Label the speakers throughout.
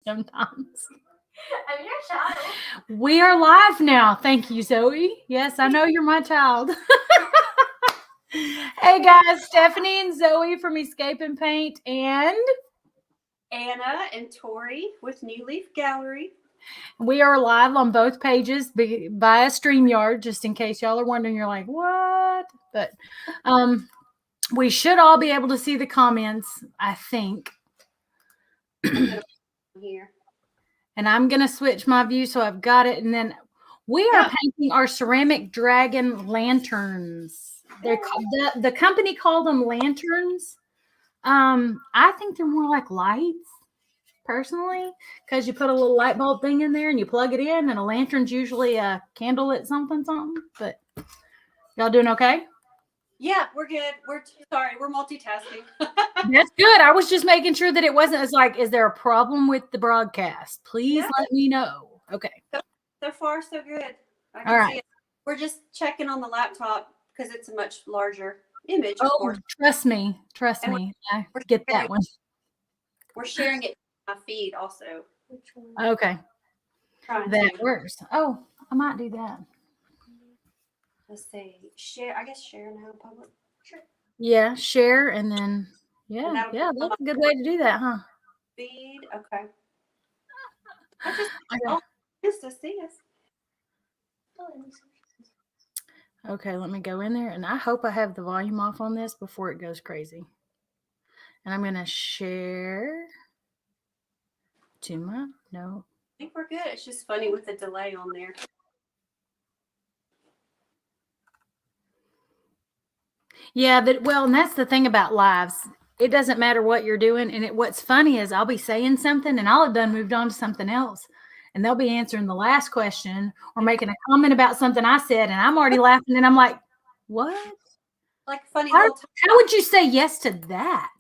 Speaker 1: sometimes.
Speaker 2: I'm your child.
Speaker 1: We are live now. Thank you, Zoe. Yes, I know you're my child. Hey guys, Stephanie and Zoe from Escape and Paint and
Speaker 3: Anna and Tori with New Leaf Gallery.
Speaker 1: we are live on both pages via StreamYard, just in case y'all are wondering. You're like, what? But we should all be able to see the comments, I think.
Speaker 3: Here.
Speaker 1: And I'm going to switch my view so I've got it. And then we are painting our ceramic dragon lanterns. They're the company called them lanterns. I think they're more like lights, personally, because you put a little light bulb thing in there and you plug it in, and a lantern's usually a candlelit something. But y'all doing okay?
Speaker 3: Yeah, we're good. We're multitasking.
Speaker 1: That's good. I was just making sure that it wasn't as like, is there a problem with the broadcast? Please let me know. Okay.
Speaker 3: So far, so good. I
Speaker 1: All right.
Speaker 3: see it. We're just checking on the laptop because it's a much larger image, of
Speaker 1: Oh,
Speaker 3: course.
Speaker 1: trust me. I get that one.
Speaker 3: We're sharing it on my feed also.
Speaker 1: Okay. That works. Oh, I might do that.
Speaker 3: Let's see. Share. I guess share now public.
Speaker 1: Sure. Yeah, share and then that's a good way to do that, huh?
Speaker 3: Feed. Okay. Just to see us.
Speaker 1: Okay, let me go in there, and I hope I have the volume off on this before it goes crazy. And I'm gonna share to my no.
Speaker 3: I think we're good. It's just funny with the delay on there.
Speaker 1: Yeah, and that's the thing about lives. It doesn't matter what you're doing. And what's funny is I'll be saying something and I'll have moved on to something else. And they'll be answering the last question or making a comment about something I said. And I'm already laughing. And I'm like, what?
Speaker 3: Like funny
Speaker 1: how would you say yes to that?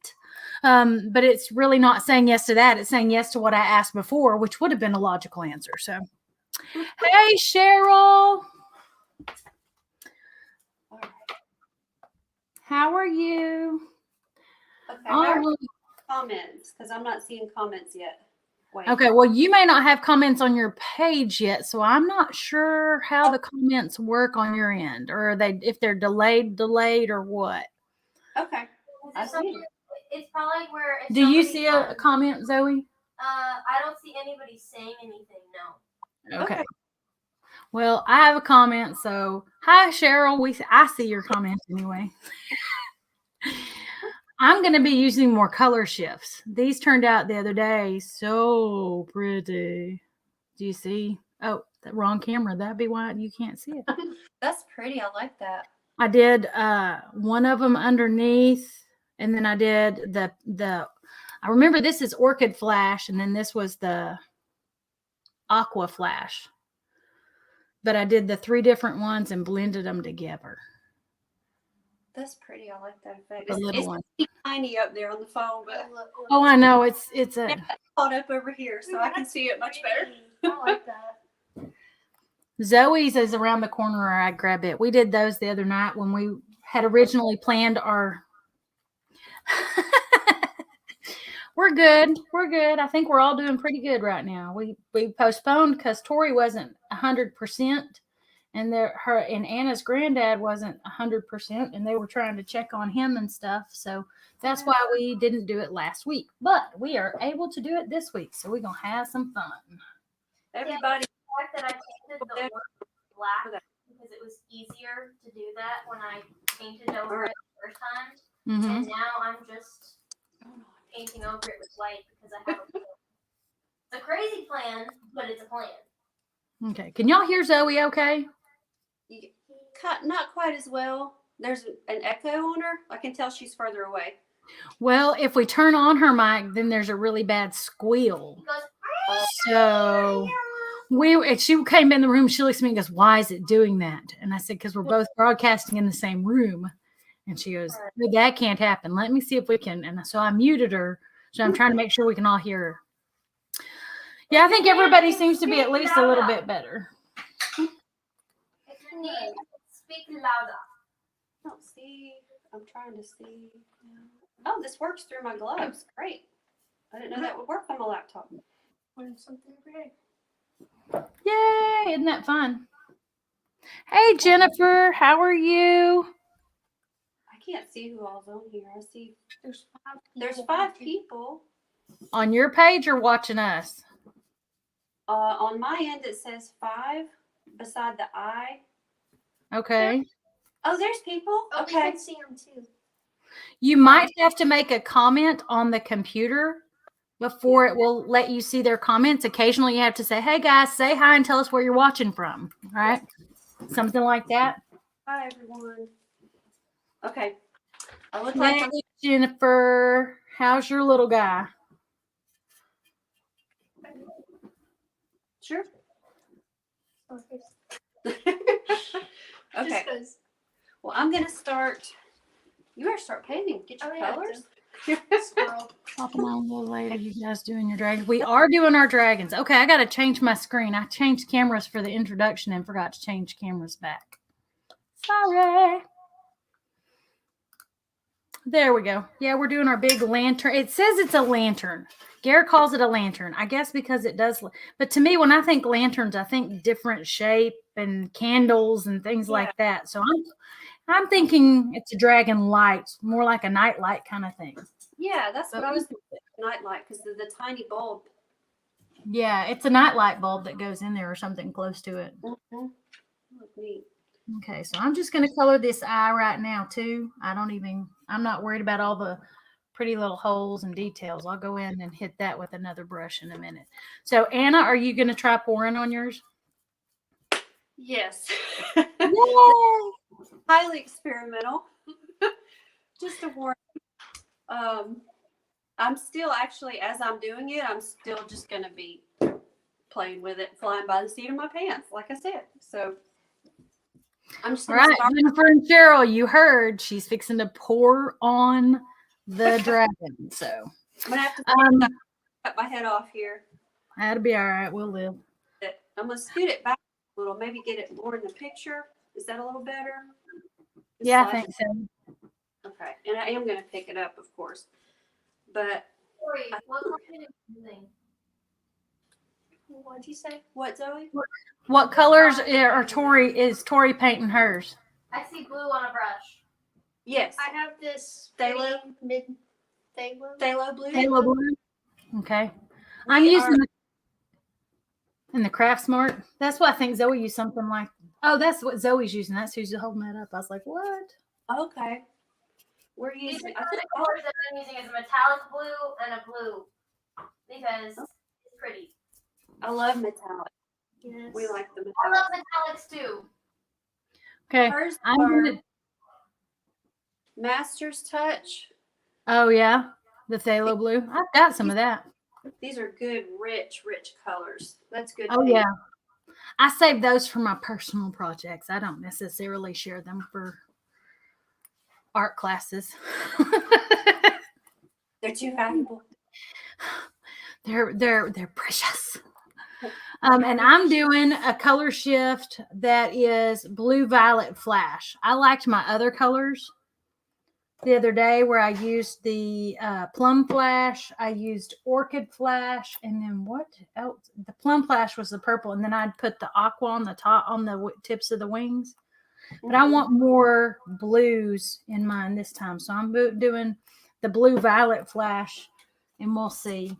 Speaker 1: But it's really not saying yes to that. It's saying yes to what I asked before, which would have been a logical answer. So, hey, Cheryl. How are you?
Speaker 3: Okay. Comments, because I'm not seeing comments yet. Wait.
Speaker 1: Okay, well, you may not have comments on your page yet, so I'm not sure how the comments work on your end, or if they're delayed or what.
Speaker 3: Okay.
Speaker 2: It's probably where.
Speaker 1: Do you see a comment, Zoe?
Speaker 2: I don't see anybody saying anything. No.
Speaker 1: Okay. Well, I have a comment, so hi, Cheryl. I see your comments anyway. I'm going to be using more color shifts. These turned out the other day so pretty. Do you see? Oh, the wrong camera. That'd be why you can't see it.
Speaker 3: That's pretty. I like that.
Speaker 1: I did one of them underneath, and then I did I remember this is Orchid Flash, and then this was the Aqua Flash. But I did the 3 different ones and blended them together.
Speaker 3: That's pretty. I like that effect.
Speaker 1: The little one.
Speaker 3: It's tiny up there on the phone, but
Speaker 1: oh, I know it's a
Speaker 3: caught up over here, so I can see it much better.
Speaker 2: I like that.
Speaker 1: Zoe's is around the corner, or I grab it. We did those the other night when we had originally planned our. We're good. I think we're all doing pretty good right now. We postponed because Tori wasn't 100%. And her and Anna's granddad wasn't 100%, and they were trying to check on him and stuff. So that's why we didn't do it last week. But we are able to do it this week, so we're gonna have some fun.
Speaker 3: Everybody,
Speaker 2: the fact that I painted the work black because it was easier to do that when I painted over it the first time, and now I'm just painting over it with white because I have a plan. It's a crazy plan, but it's a plan.
Speaker 1: Okay, can y'all hear Zoe? Okay.
Speaker 3: Not quite as well. There's an echo on her. I can tell she's further away.
Speaker 1: Well, if we turn on her mic, then there's a really bad squeal. So she came in the room. She looks at me and goes, "Why is it doing that?" And I said, "Because we're both broadcasting in the same room." And she goes, "That can't happen. Let me see if we can." And so I muted her. So I'm trying to make sure we can all hear her. Yeah, I think everybody seems to be at least a little bit better.
Speaker 2: Speak louder.
Speaker 3: I don't see. I'm trying to see. Oh, this works through my gloves. Great. I didn't know that would work on my laptop. Learn something every day.
Speaker 1: Yay, isn't that fun? Hey, Jennifer, how are you?
Speaker 3: I can't see who all's on here. I see
Speaker 2: There's 5 people.
Speaker 3: there's 5 people.
Speaker 1: On your page or watching us?
Speaker 3: On my end, it says 5 beside the I.
Speaker 1: Okay.
Speaker 3: Oh, there's people.
Speaker 2: Oh, you
Speaker 3: Okay.
Speaker 2: can see them too.
Speaker 1: You might have to make a comment on the computer before it will let you see their comments. Occasionally you have to say, hey guys, say hi and tell us where you're watching from, right? Something like that.
Speaker 3: Hi, everyone. Okay. I look
Speaker 1: Hey,
Speaker 3: like
Speaker 1: Jennifer, how's your little guy?
Speaker 3: Sure.
Speaker 2: Okay.
Speaker 3: Okay. Well, I'm going to start. You better start painting. Get your colors.
Speaker 2: Squirrel.
Speaker 1: Popping on a little later. You guys doing your dragons? We are doing our dragons. Okay, I got to change my screen. I changed cameras for the introduction and forgot to change cameras back. Sorry. There we go. Yeah, we're doing our big lantern. It says it's a lantern. Garrett calls it a lantern. I guess because it does. But to me, when I think lanterns, I think different shape and candles and things like that. So I'm thinking it's a dragon light, more like a night light kind of thing.
Speaker 3: Yeah, that's what I was thinking. Nightlight, because of the tiny bulb.
Speaker 1: Yeah, it's a night light bulb that goes in there or something close to it.
Speaker 3: Mm-hmm. Look neat.
Speaker 1: Okay, so I'm just going to color this eye right now too. I'm not worried about all the pretty little holes and details. I'll go in and hit that with another brush in a minute. So Anna, are you going to try pouring on yours?
Speaker 3: Yes.
Speaker 1: Yay!
Speaker 3: Highly experimental. Just a warning. I'm still actually, as I'm doing it, I'm still just going to be playing with it, flying by the seat of my pants, like I said. So I'm just
Speaker 1: All
Speaker 3: going to
Speaker 1: right,
Speaker 3: start.
Speaker 1: Jennifer and Cheryl, you heard she's fixing to pour on the dragon. So
Speaker 3: I'm going to have to cut my head off here.
Speaker 1: that'll be all right. We'll live.
Speaker 3: I'm going to scoot it back a little, maybe get it more in the picture. Is that a little better?
Speaker 1: Yeah, I think so.
Speaker 3: Okay, and I am going to pick it up, of course. But
Speaker 2: Tori, what color are you using? What'd you say?
Speaker 3: what, Zoe?
Speaker 1: What colors are Tori painting hers?
Speaker 2: I see blue on a brush.
Speaker 3: Yes.
Speaker 2: I have this
Speaker 3: Phthalo?
Speaker 2: Phthalo
Speaker 3: Blue.
Speaker 1: Halo blue. Okay. I'm using in the Craft Smart. That's what I think Zoe used something like. Oh, that's what Zoe's using. That's who's holding that up. I was like, what?
Speaker 3: Okay. We're
Speaker 2: These
Speaker 3: using.
Speaker 2: are the colors that I'm using is a metallic blue and a blue because it's pretty.
Speaker 3: I love metallic.
Speaker 2: Yes.
Speaker 3: We like the
Speaker 2: I
Speaker 3: metallic.
Speaker 2: love metallics too.
Speaker 1: Okay.
Speaker 3: Hers
Speaker 1: I'm
Speaker 3: are
Speaker 1: gonna,
Speaker 3: Master's Touch.
Speaker 1: oh yeah, the Phthalo blue. I've got some of that.
Speaker 3: These are good, rich colors. That's good.
Speaker 1: Oh yeah. I save those for my personal projects. I don't necessarily share them for art classes.
Speaker 3: They're too valuable.
Speaker 1: They're precious. And I'm doing a color shift that is blue violet flash. I liked my other colors the other day where I used the plum flash, I used orchid flash, and then what else? The plum flash was the purple, and then I'd put the aqua on the top on the tips of the wings. But I want more blues in mine this time, so I'm doing the blue violet flash, and we'll see.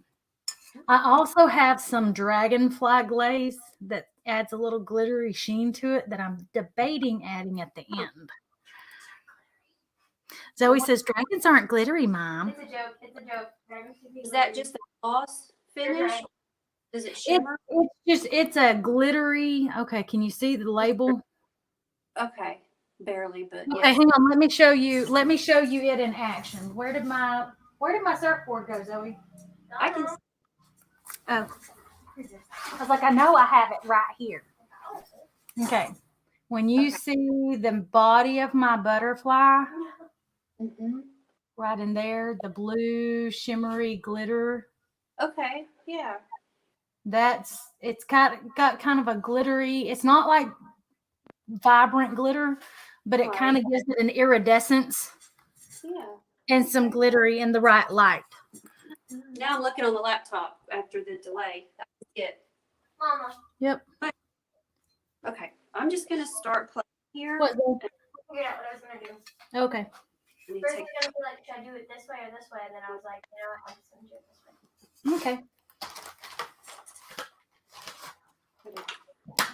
Speaker 1: I also have some dragonfly glaze that adds a little glittery sheen to it that I'm debating adding at the end. Zoe says dragons aren't glittery, Mom.
Speaker 2: It's a joke. It's a joke.
Speaker 3: Is that just a gloss finish?
Speaker 2: Right.
Speaker 3: Does it shimmer?
Speaker 1: It's a glittery. Okay, can you see the label?
Speaker 3: Okay, barely, but
Speaker 1: Okay,
Speaker 3: yes.
Speaker 1: hang on. Let me show you it in action. Where did my surfboard go, Zoe?
Speaker 3: I can.
Speaker 1: Oh, I was like, I know I have it right here. Okay, when you see the body of my butterfly, right in there, the blue shimmery glitter.
Speaker 3: Okay, yeah.
Speaker 1: It's got kind of a glittery. It's not like vibrant glitter, but it kind of gives it an iridescence.
Speaker 3: Yeah.
Speaker 1: And some glittery in the right light.
Speaker 3: Now I'm looking on the laptop after the delay. That was it.
Speaker 2: Mama,
Speaker 1: Yep.
Speaker 3: Okay, I'm just gonna start playing here.
Speaker 1: What?
Speaker 2: I figured out what I was gonna do.
Speaker 1: Okay.
Speaker 3: Let me
Speaker 2: First,
Speaker 3: take-
Speaker 2: I was gonna be like, should I do it this way or this way? And then I was like, you know what, I'm just gonna do it this way.
Speaker 1: Okay.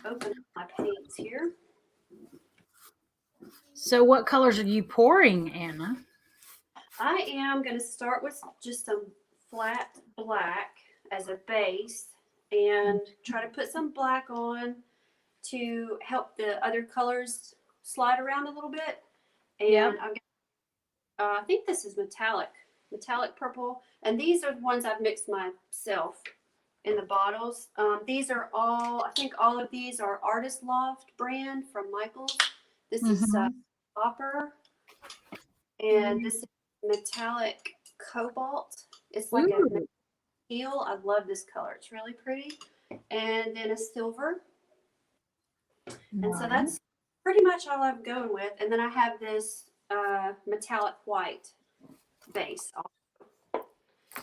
Speaker 3: Open up my paints here.
Speaker 1: So what colors are you pouring, Anna?
Speaker 3: I am going to start with just some flat black as a base and try to put some black on to help the other colors slide around a little bit. And
Speaker 1: Yeah.
Speaker 3: I think this is metallic purple. And these are the ones I've mixed myself in the bottles. These are all, I think all of these are Artist Loft brand from Michaels. This is copper. And this is metallic cobalt. It's like a teal. I love this color. It's really pretty. And then a silver. And so that's pretty much all I'm going with. And then I have this metallic white base.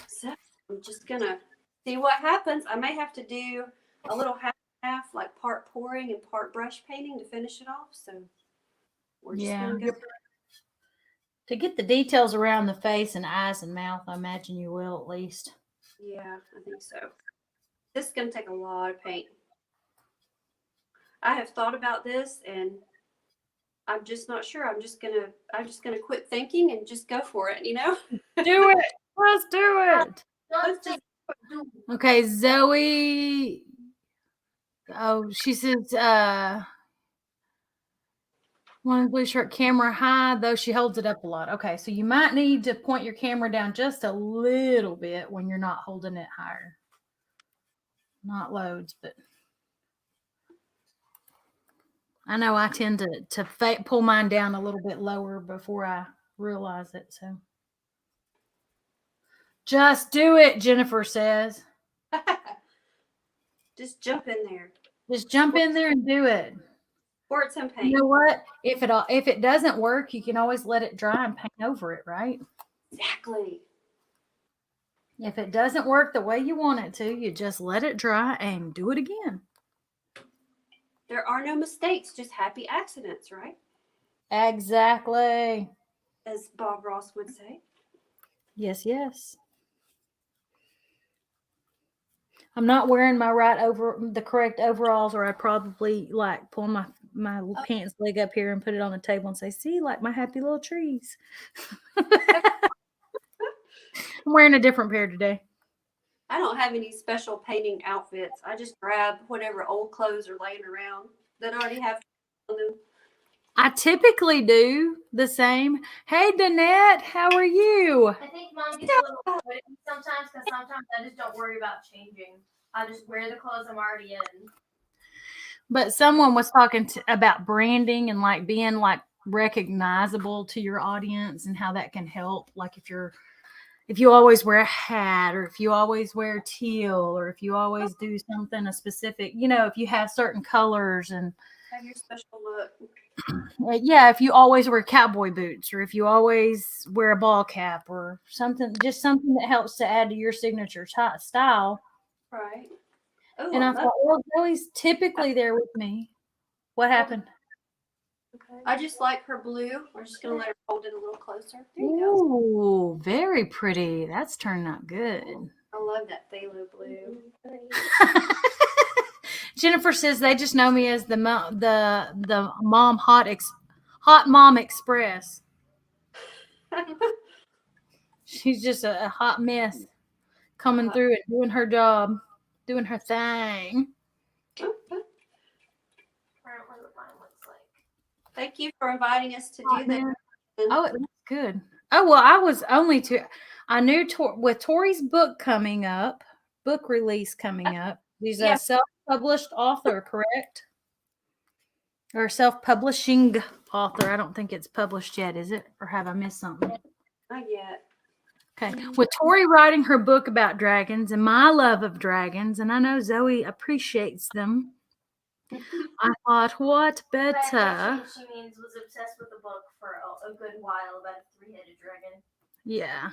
Speaker 3: So I'm just going to see what happens. I may have to do a little half, like part pouring and part brush painting to finish it off. So we're just going to go through.
Speaker 1: To get the details around the face and eyes and mouth, I imagine you will at least.
Speaker 3: Yeah, I think so. This is going to take a lot of paint. I have thought about this and I'm just not sure. I'm just gonna quit thinking and just go for it, you know?
Speaker 1: Do it. Let's do it.
Speaker 2: Let's just do
Speaker 1: Okay, Zoe. Oh, she says, one blue shirt camera high, though she holds it up a lot. Okay, so you might need to point your camera down just a little bit when you're not holding it higher. Not loads, but I know I tend to pull mine down a little bit lower before I realize it. So just do it, Jennifer says.
Speaker 3: Just jump in there.
Speaker 1: Just jump in there and do it.
Speaker 3: Pour some paint.
Speaker 1: You know what? If it doesn't work, you can always let it dry and paint over it, right?
Speaker 3: Exactly.
Speaker 1: If it doesn't work the way you want it to, you just let it dry and do it again.
Speaker 3: There are no mistakes, just happy accidents, right?
Speaker 1: Exactly.
Speaker 3: As Bob Ross would say.
Speaker 1: Yes, yes. I'm not wearing my the correct overalls, or I'd probably like pull my pants leg up here and put it on the table and say, see, like my happy little trees. I'm wearing a different pair today.
Speaker 3: I don't have any special painting outfits. I just grab whatever old clothes are laying around that already have on them.
Speaker 1: I typically do the same. Hey, Danette, how are you?
Speaker 2: I think Mom gets a little annoyed at me sometimes because sometimes I just don't worry about changing. I just wear the clothes I'm already in.
Speaker 1: But someone was talking about branding and like being like recognizable to your audience and how that can help. Like if you always wear a hat, or if you always wear teal, or if you always do something a specific, if you have certain colors and
Speaker 3: Have your special look.
Speaker 1: yeah, if you always wear cowboy boots, or if you always wear a ball cap or something, just something that helps to add to your signature style.
Speaker 3: Right. Oh,
Speaker 1: And I thought, well, Zoe's typically there with me. What happened?
Speaker 3: I just like her blue. We're just going to let her hold it a little closer. There you go.
Speaker 1: Ooh, very pretty. That's turned out good.
Speaker 3: I love that phthalo blue.
Speaker 1: Jennifer says they just know me as the mom hot mom express. She's just a hot mess coming through and doing her job, doing her thing.
Speaker 3: Thank you for inviting us to do this.
Speaker 1: Oh, it looks good. Oh, well, I was only I knew with Tori's book release coming up. She's a self-published author, correct? Or self-publishing author. I don't think it's published yet, is it? Or have I missed something?
Speaker 3: Not yet.
Speaker 1: Okay. With Tori writing her book about dragons and my love of dragons, and I know Zoe appreciates them, I thought, what better?
Speaker 2: She means was obsessed with the book for a good while about a 3-headed dragon.
Speaker 1: Yeah.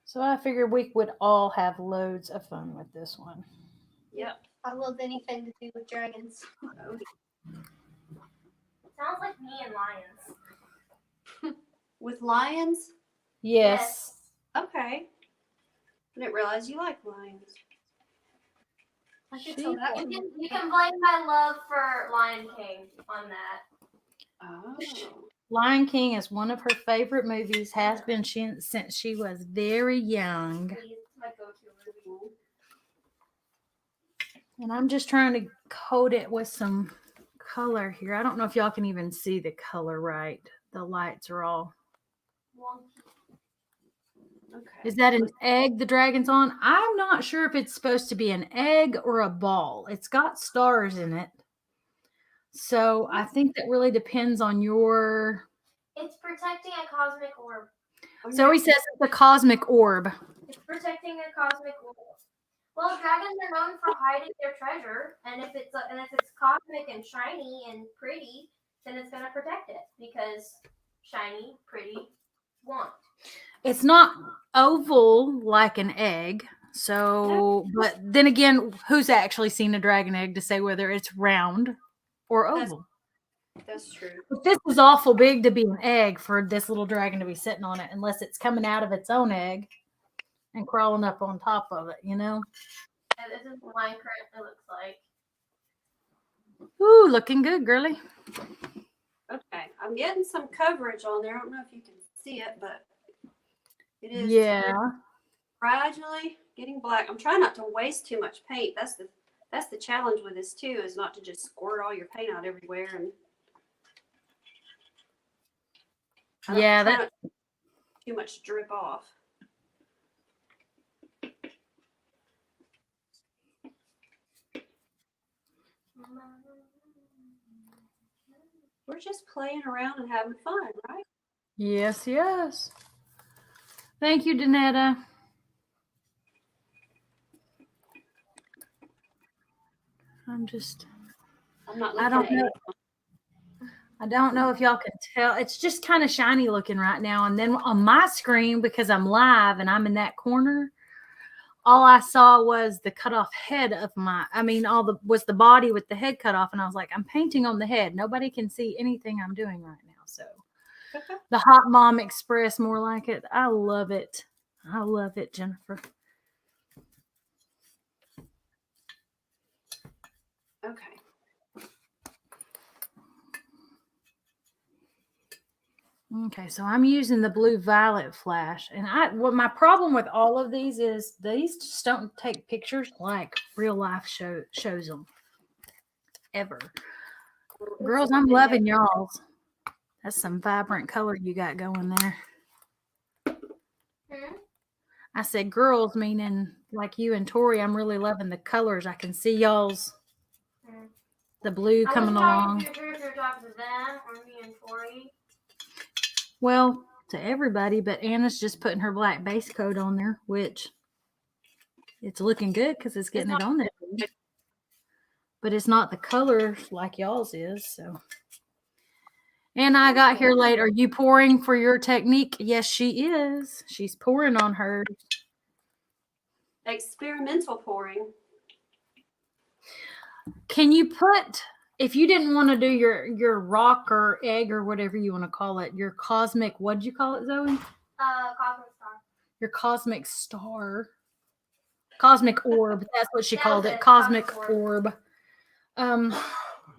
Speaker 1: So I figured we would all have loads of fun with this one.
Speaker 3: Yep.
Speaker 2: I love anything to do with dragons.
Speaker 3: Oh,
Speaker 2: Sounds like me and lions.
Speaker 3: with lions?
Speaker 1: Yes.
Speaker 3: Okay. I didn't realize you like lions. I
Speaker 1: She
Speaker 3: could tell that one.
Speaker 2: You can blame my love for Lion King on that.
Speaker 3: Oh.
Speaker 1: Lion King is one of her favorite movies, has been since she was very young.
Speaker 2: It's my go-to movie.
Speaker 1: And I'm just trying to coat it with some color here. I don't know if y'all can even see the color right. The lights are all.
Speaker 3: Okay.
Speaker 1: Is that an egg the dragon's on? I'm not sure if it's supposed to be an egg or a ball. It's got stars in it. So I think that really depends on your.
Speaker 2: It's protecting a cosmic orb.
Speaker 1: So he says it's a cosmic orb.
Speaker 2: It's protecting a cosmic orb. Well, dragons are known for hiding their treasure, and if it's cosmic and shiny and pretty, then it's gonna protect it because shiny, pretty, want.
Speaker 1: It's not oval like an egg. So, but then again, who's actually seen a dragon egg to say whether it's round or oval?
Speaker 3: That's true.
Speaker 1: But this is awful big to be an egg for this little dragon to be sitting on it, unless it's coming out of its own egg and crawling up on top of it, you know?
Speaker 2: And this is what mine currently looks like.
Speaker 1: Ooh, looking good, girly.
Speaker 3: Okay. I'm getting some coverage on there. I don't know if you can see it, but it is
Speaker 1: Yeah.
Speaker 3: gradually getting black. I'm trying not to waste too much paint. That's the challenge with this too, is not to just squirt all your paint out everywhere and
Speaker 1: Yeah,
Speaker 3: try
Speaker 1: that
Speaker 3: not to too much drip off. We're just playing around and having fun, right?
Speaker 1: yes, yes. Thank you, Danetta. I'm
Speaker 3: not
Speaker 1: I
Speaker 3: looking
Speaker 1: don't
Speaker 3: at
Speaker 1: know.
Speaker 3: you.
Speaker 1: I don't know if y'all can tell. It's just kind of shiny looking right now. And then on my screen, because I'm live and I'm in that corner, all I saw was the cut off head of was the body with the head cut off. And I was like, I'm painting on the head. Nobody can see anything I'm doing right now. So the Hot Mom Express, more like it. I love it. I love it, Jennifer.
Speaker 3: Okay.
Speaker 1: Okay, so I'm using the blue violet flash, and what my problem with all of these is these just don't take pictures like real life shows them ever. Girls, I'm loving y'all's. That's some vibrant color you got going there. I said girls, meaning like you and Tori. I'm really loving the colors. I can see y'all's. The blue coming along.
Speaker 2: If you're talking to them or me and Tori.
Speaker 1: Well, to everybody, but Anna's just putting her black base coat on there, which it's looking good because it's getting it on there. But it's not the color like y'all's is. So, and I got here late. Are you pouring for your technique? Yes, she is. She's pouring on hers.
Speaker 3: Experimental pouring.
Speaker 1: Can you put, if you didn't want to do your rock or egg or whatever you want to call it, your cosmic, what'd you call it, Zoe?
Speaker 2: Cosmic star.
Speaker 1: Your cosmic star. Cosmic orb. That's what she called it.
Speaker 2: Cosmic
Speaker 1: Cosmic orb.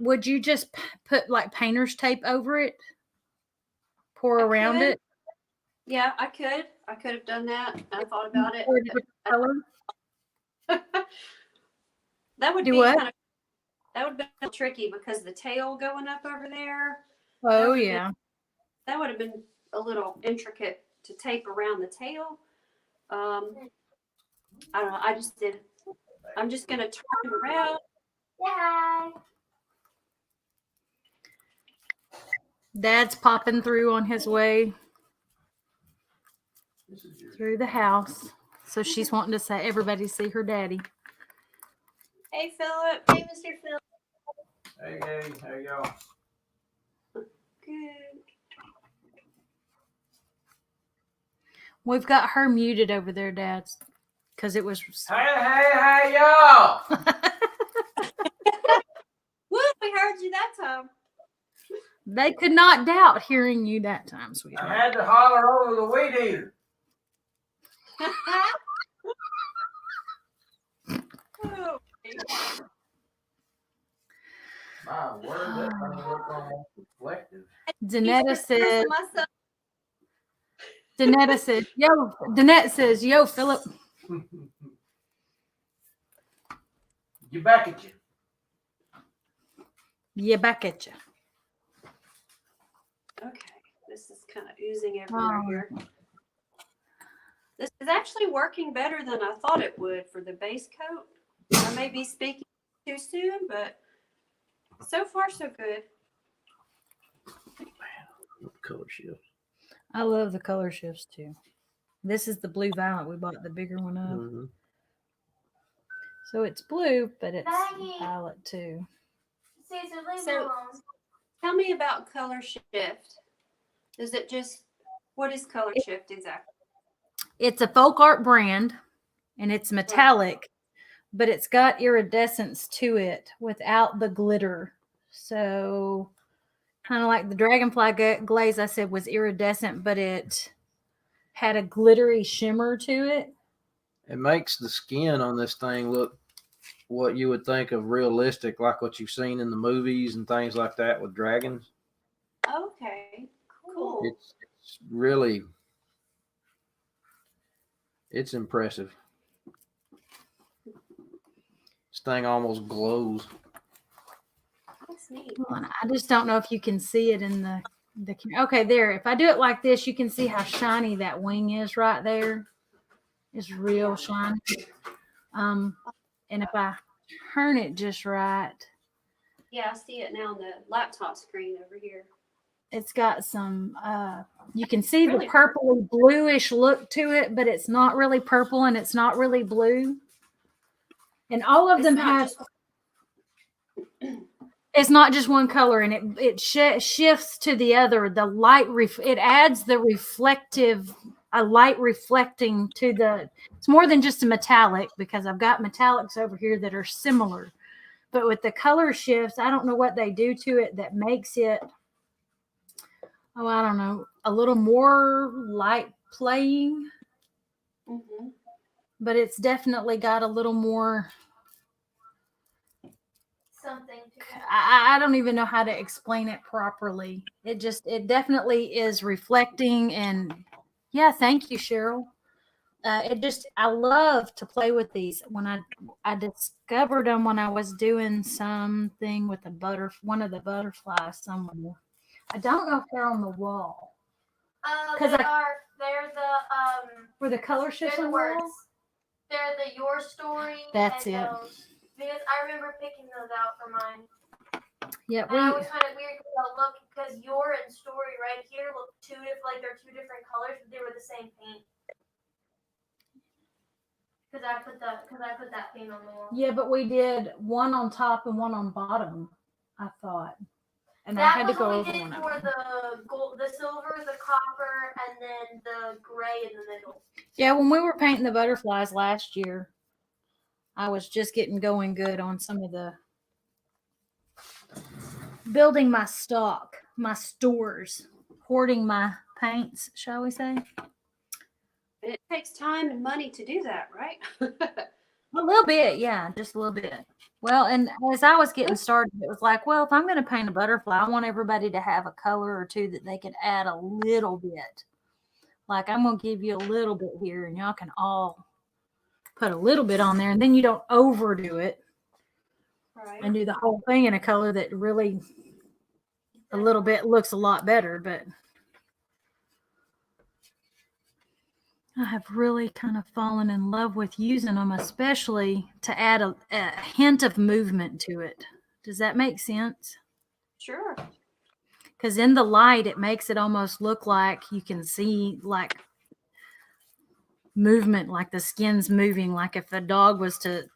Speaker 1: Would you just put like painter's tape over it? Pour around it?
Speaker 3: Yeah, I could. I could have done that. I thought about it.
Speaker 1: Color?
Speaker 3: That would
Speaker 1: Do
Speaker 3: be
Speaker 1: what?
Speaker 3: that would be a little tricky because the tail going up over there.
Speaker 1: Oh yeah.
Speaker 3: That would have been a little intricate to tape around the tail. I don't know. I just did. I'm just gonna turn it around.
Speaker 2: Yeah.
Speaker 1: Dad's popping through on his way through the house. So she's wanting to say everybody see her daddy.
Speaker 3: Hey, Philip.
Speaker 2: Hey, Mr. Phil.
Speaker 4: Hey, how y'all?
Speaker 3: Good.
Speaker 1: We've got her muted over there, Dad, because it was.
Speaker 4: Hey, y'all!
Speaker 3: Woo, we heard you that time.
Speaker 1: They could not doubt hearing you that time,
Speaker 4: I
Speaker 1: sweetheart.
Speaker 4: had to holler over the weed eater.
Speaker 3: Oh,
Speaker 4: My word, that thing looked almost reflective.
Speaker 1: Danetta says,
Speaker 3: myself.
Speaker 1: Danette says, yo, Philip.
Speaker 4: Get back at you.
Speaker 1: Yeah, back at you.
Speaker 3: Okay, this is kind of oozing everywhere
Speaker 1: Oh.
Speaker 3: here. This is actually working better than I thought it would for the base coat. I may be speaking too soon, but so far so good.
Speaker 4: Color shift.
Speaker 1: I love the color shifts too. This is the blue violet. We bought the bigger one up.
Speaker 4: Mm-hmm.
Speaker 1: So it's blue, but it's
Speaker 2: Maggie.
Speaker 1: violet too.
Speaker 2: Caesar, leave
Speaker 3: So-
Speaker 2: me alone.
Speaker 3: Tell me about color shift. Is it just, what is color shift exactly?
Speaker 1: It's a folk art brand and it's metallic, but it's got iridescence to it without the glitter. So kind of like the dragonfly glaze I said was iridescent, but it had a glittery shimmer to it.
Speaker 5: It makes the skin on this thing look what you would think of realistic, like what you've seen in the movies and things like that with dragons.
Speaker 3: Okay, cool.
Speaker 5: It's really, it's impressive. This thing almost glows.
Speaker 3: That's neat.
Speaker 1: Hold on, I just don't know if you can see it in the okay, there. If I do it like this, you can see how shiny that wing is right there. It's real shiny. And if I turn it just right,
Speaker 3: Yeah, I see it now on the laptop screen over here.
Speaker 1: it's got some you can see
Speaker 3: Really?
Speaker 1: the purpley bluish look to it, but it's not really purple and it's not really blue. And all of
Speaker 3: It's
Speaker 1: them
Speaker 3: not
Speaker 1: have
Speaker 3: just-
Speaker 1: it's not just one color, and it shifts to the other. The light it adds the reflective, a light reflecting to the. It's more than just a metallic because I've got metallics over here that are similar, but with the color shifts, I don't know what they do to it that makes it. Oh, I don't know, a little more light playing,
Speaker 3: Mhm.
Speaker 1: but it's definitely got a little more.
Speaker 2: Something to
Speaker 1: I don't even know how to explain it properly. It definitely is reflecting, and yeah, thank you, Cheryl. I love to play with these. When I discovered them when I was doing something with one of the butterflies somewhere. I don't know if they're on the wall. 'Cause
Speaker 2: they're the
Speaker 1: Were the color
Speaker 2: they're
Speaker 1: shifts
Speaker 2: the
Speaker 1: on the wall?
Speaker 2: words. They're the your story.
Speaker 1: That's
Speaker 2: and
Speaker 1: it.
Speaker 2: Those. Because I remember picking those out for mine.
Speaker 1: Yeah,
Speaker 2: And I always find it weird because your and story right here look they're two different colors, but they were the same paint. Because I put that paint on the wall.
Speaker 1: yeah, but we did one on top and one on bottom, I thought. And I
Speaker 2: That
Speaker 1: had
Speaker 2: was
Speaker 1: to go
Speaker 2: what
Speaker 1: over
Speaker 2: we did
Speaker 1: one of
Speaker 2: for
Speaker 1: them.
Speaker 2: the gold, the silver, the copper, and then the gray in the middle.
Speaker 1: Yeah, when we were painting the butterflies last year, I was just getting going good on some of the building my stock, my stores, hoarding my paints, shall we say?
Speaker 3: And it takes time and money to do that, right?
Speaker 1: A little bit, yeah, just a little bit. Well, and as I was getting started, it was like, well, if I'm going to paint a butterfly, I want everybody to have a color or two that they can add a little bit. Like, I'm going to give you a little bit here, and y'all can all put a little bit on there, and then you don't overdo it
Speaker 3: Right.
Speaker 1: and do the whole thing in a color that really a little bit looks a lot better. But I have really kind of fallen in love with using them, especially to add a hint of movement to it. Does that make sense?
Speaker 3: Sure.
Speaker 1: Because in the light, it makes it almost look like you can see like movement, like the skin's moving, like if a dog was to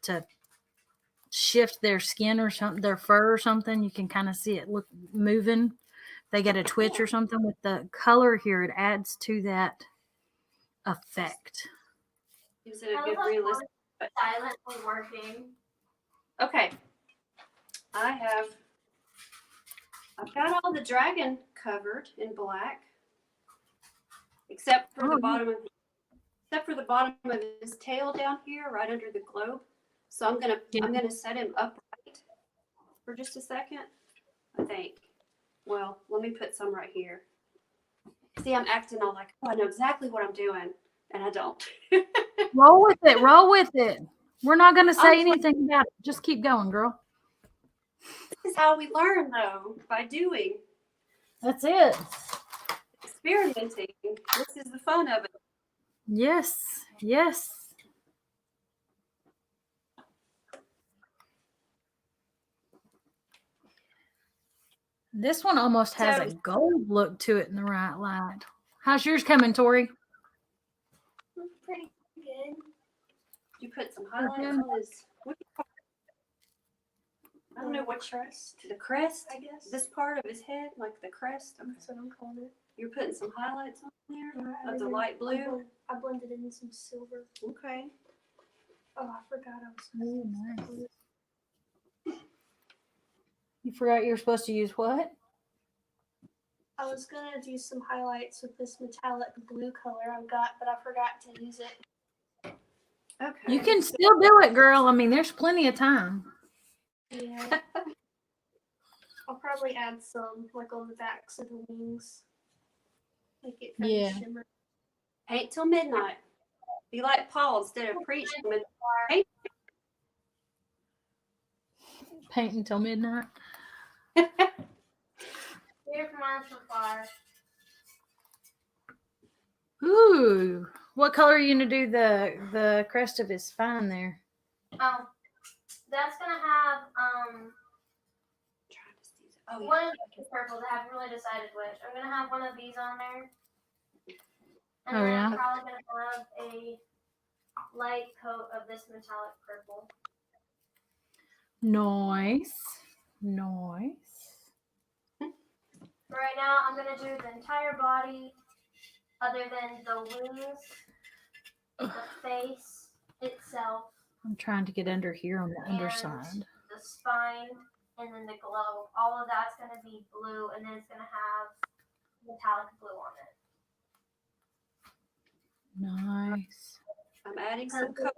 Speaker 1: shift their skin or something, their fur or something, you can kind of see it look moving. They get a twitch or something. With the color here, it adds to that effect.
Speaker 3: Gives it a
Speaker 2: That
Speaker 3: good
Speaker 2: was like
Speaker 3: realistic.
Speaker 2: silently working.
Speaker 3: Okay. I've got all the dragon covered in black. Except for
Speaker 1: Oh,
Speaker 3: the
Speaker 1: yeah.
Speaker 3: bottom of his tail down here, right under the globe. So I'm gonna set him upright for just a second, I think. Well, let me put some right here. See, I'm acting all like, oh, I know exactly what I'm doing, and I don't.
Speaker 1: Roll with it. Roll with it. We're not going to say
Speaker 3: I'm-
Speaker 1: anything about it. Just keep going, girl.
Speaker 3: This is how we learn, though, by doing,
Speaker 1: That's it.
Speaker 3: experimenting. This is the fun of it.
Speaker 1: Yes. Yes. This one almost has a gold look to it in the right light. How's yours coming, Tori?
Speaker 2: Pretty good.
Speaker 3: You put some highlights on his. I don't know what
Speaker 2: crest.
Speaker 3: the crest.
Speaker 2: I guess.
Speaker 3: This part of his head, like the crest.
Speaker 2: That's what I'm calling it.
Speaker 3: You're putting some highlights on there of the light blue.
Speaker 2: I blended in some silver.
Speaker 3: Okay.
Speaker 2: Oh, I forgot I was.
Speaker 1: Oh, nice. You forgot you were supposed to use what?
Speaker 2: I was gonna do some highlights with this metallic blue color I've got, but I forgot to use it.
Speaker 3: Okay.
Speaker 1: You can still do it, girl. I mean, there's plenty of time.
Speaker 2: Yeah. I'll probably add some like on the backs of the wings. Make it kind
Speaker 1: Yeah.
Speaker 2: of shimmer.
Speaker 3: Paint till midnight. Be like Paul instead of preach.
Speaker 1: Paint until midnight.
Speaker 2: Here's mine so far.
Speaker 1: Ooh. What color are you gonna do the crest of his spine there?
Speaker 2: That's gonna have
Speaker 3: Oh, yeah.
Speaker 2: one of these purples. I haven't really decided which. I'm gonna have one of these on there. And
Speaker 1: Oh,
Speaker 2: then
Speaker 1: yeah?
Speaker 2: I'm probably gonna have a light coat of this metallic purple.
Speaker 1: Nice. Nice.
Speaker 2: For right now, I'm gonna do the entire body, other than the wings, the face itself,
Speaker 1: I'm trying to get under here on the
Speaker 2: And-
Speaker 1: underside.
Speaker 2: the spine, and then the glow. All of that's gonna be blue, and then it's gonna have metallic blue on it.
Speaker 1: Nice.
Speaker 3: I'm adding
Speaker 2: Because
Speaker 3: some color.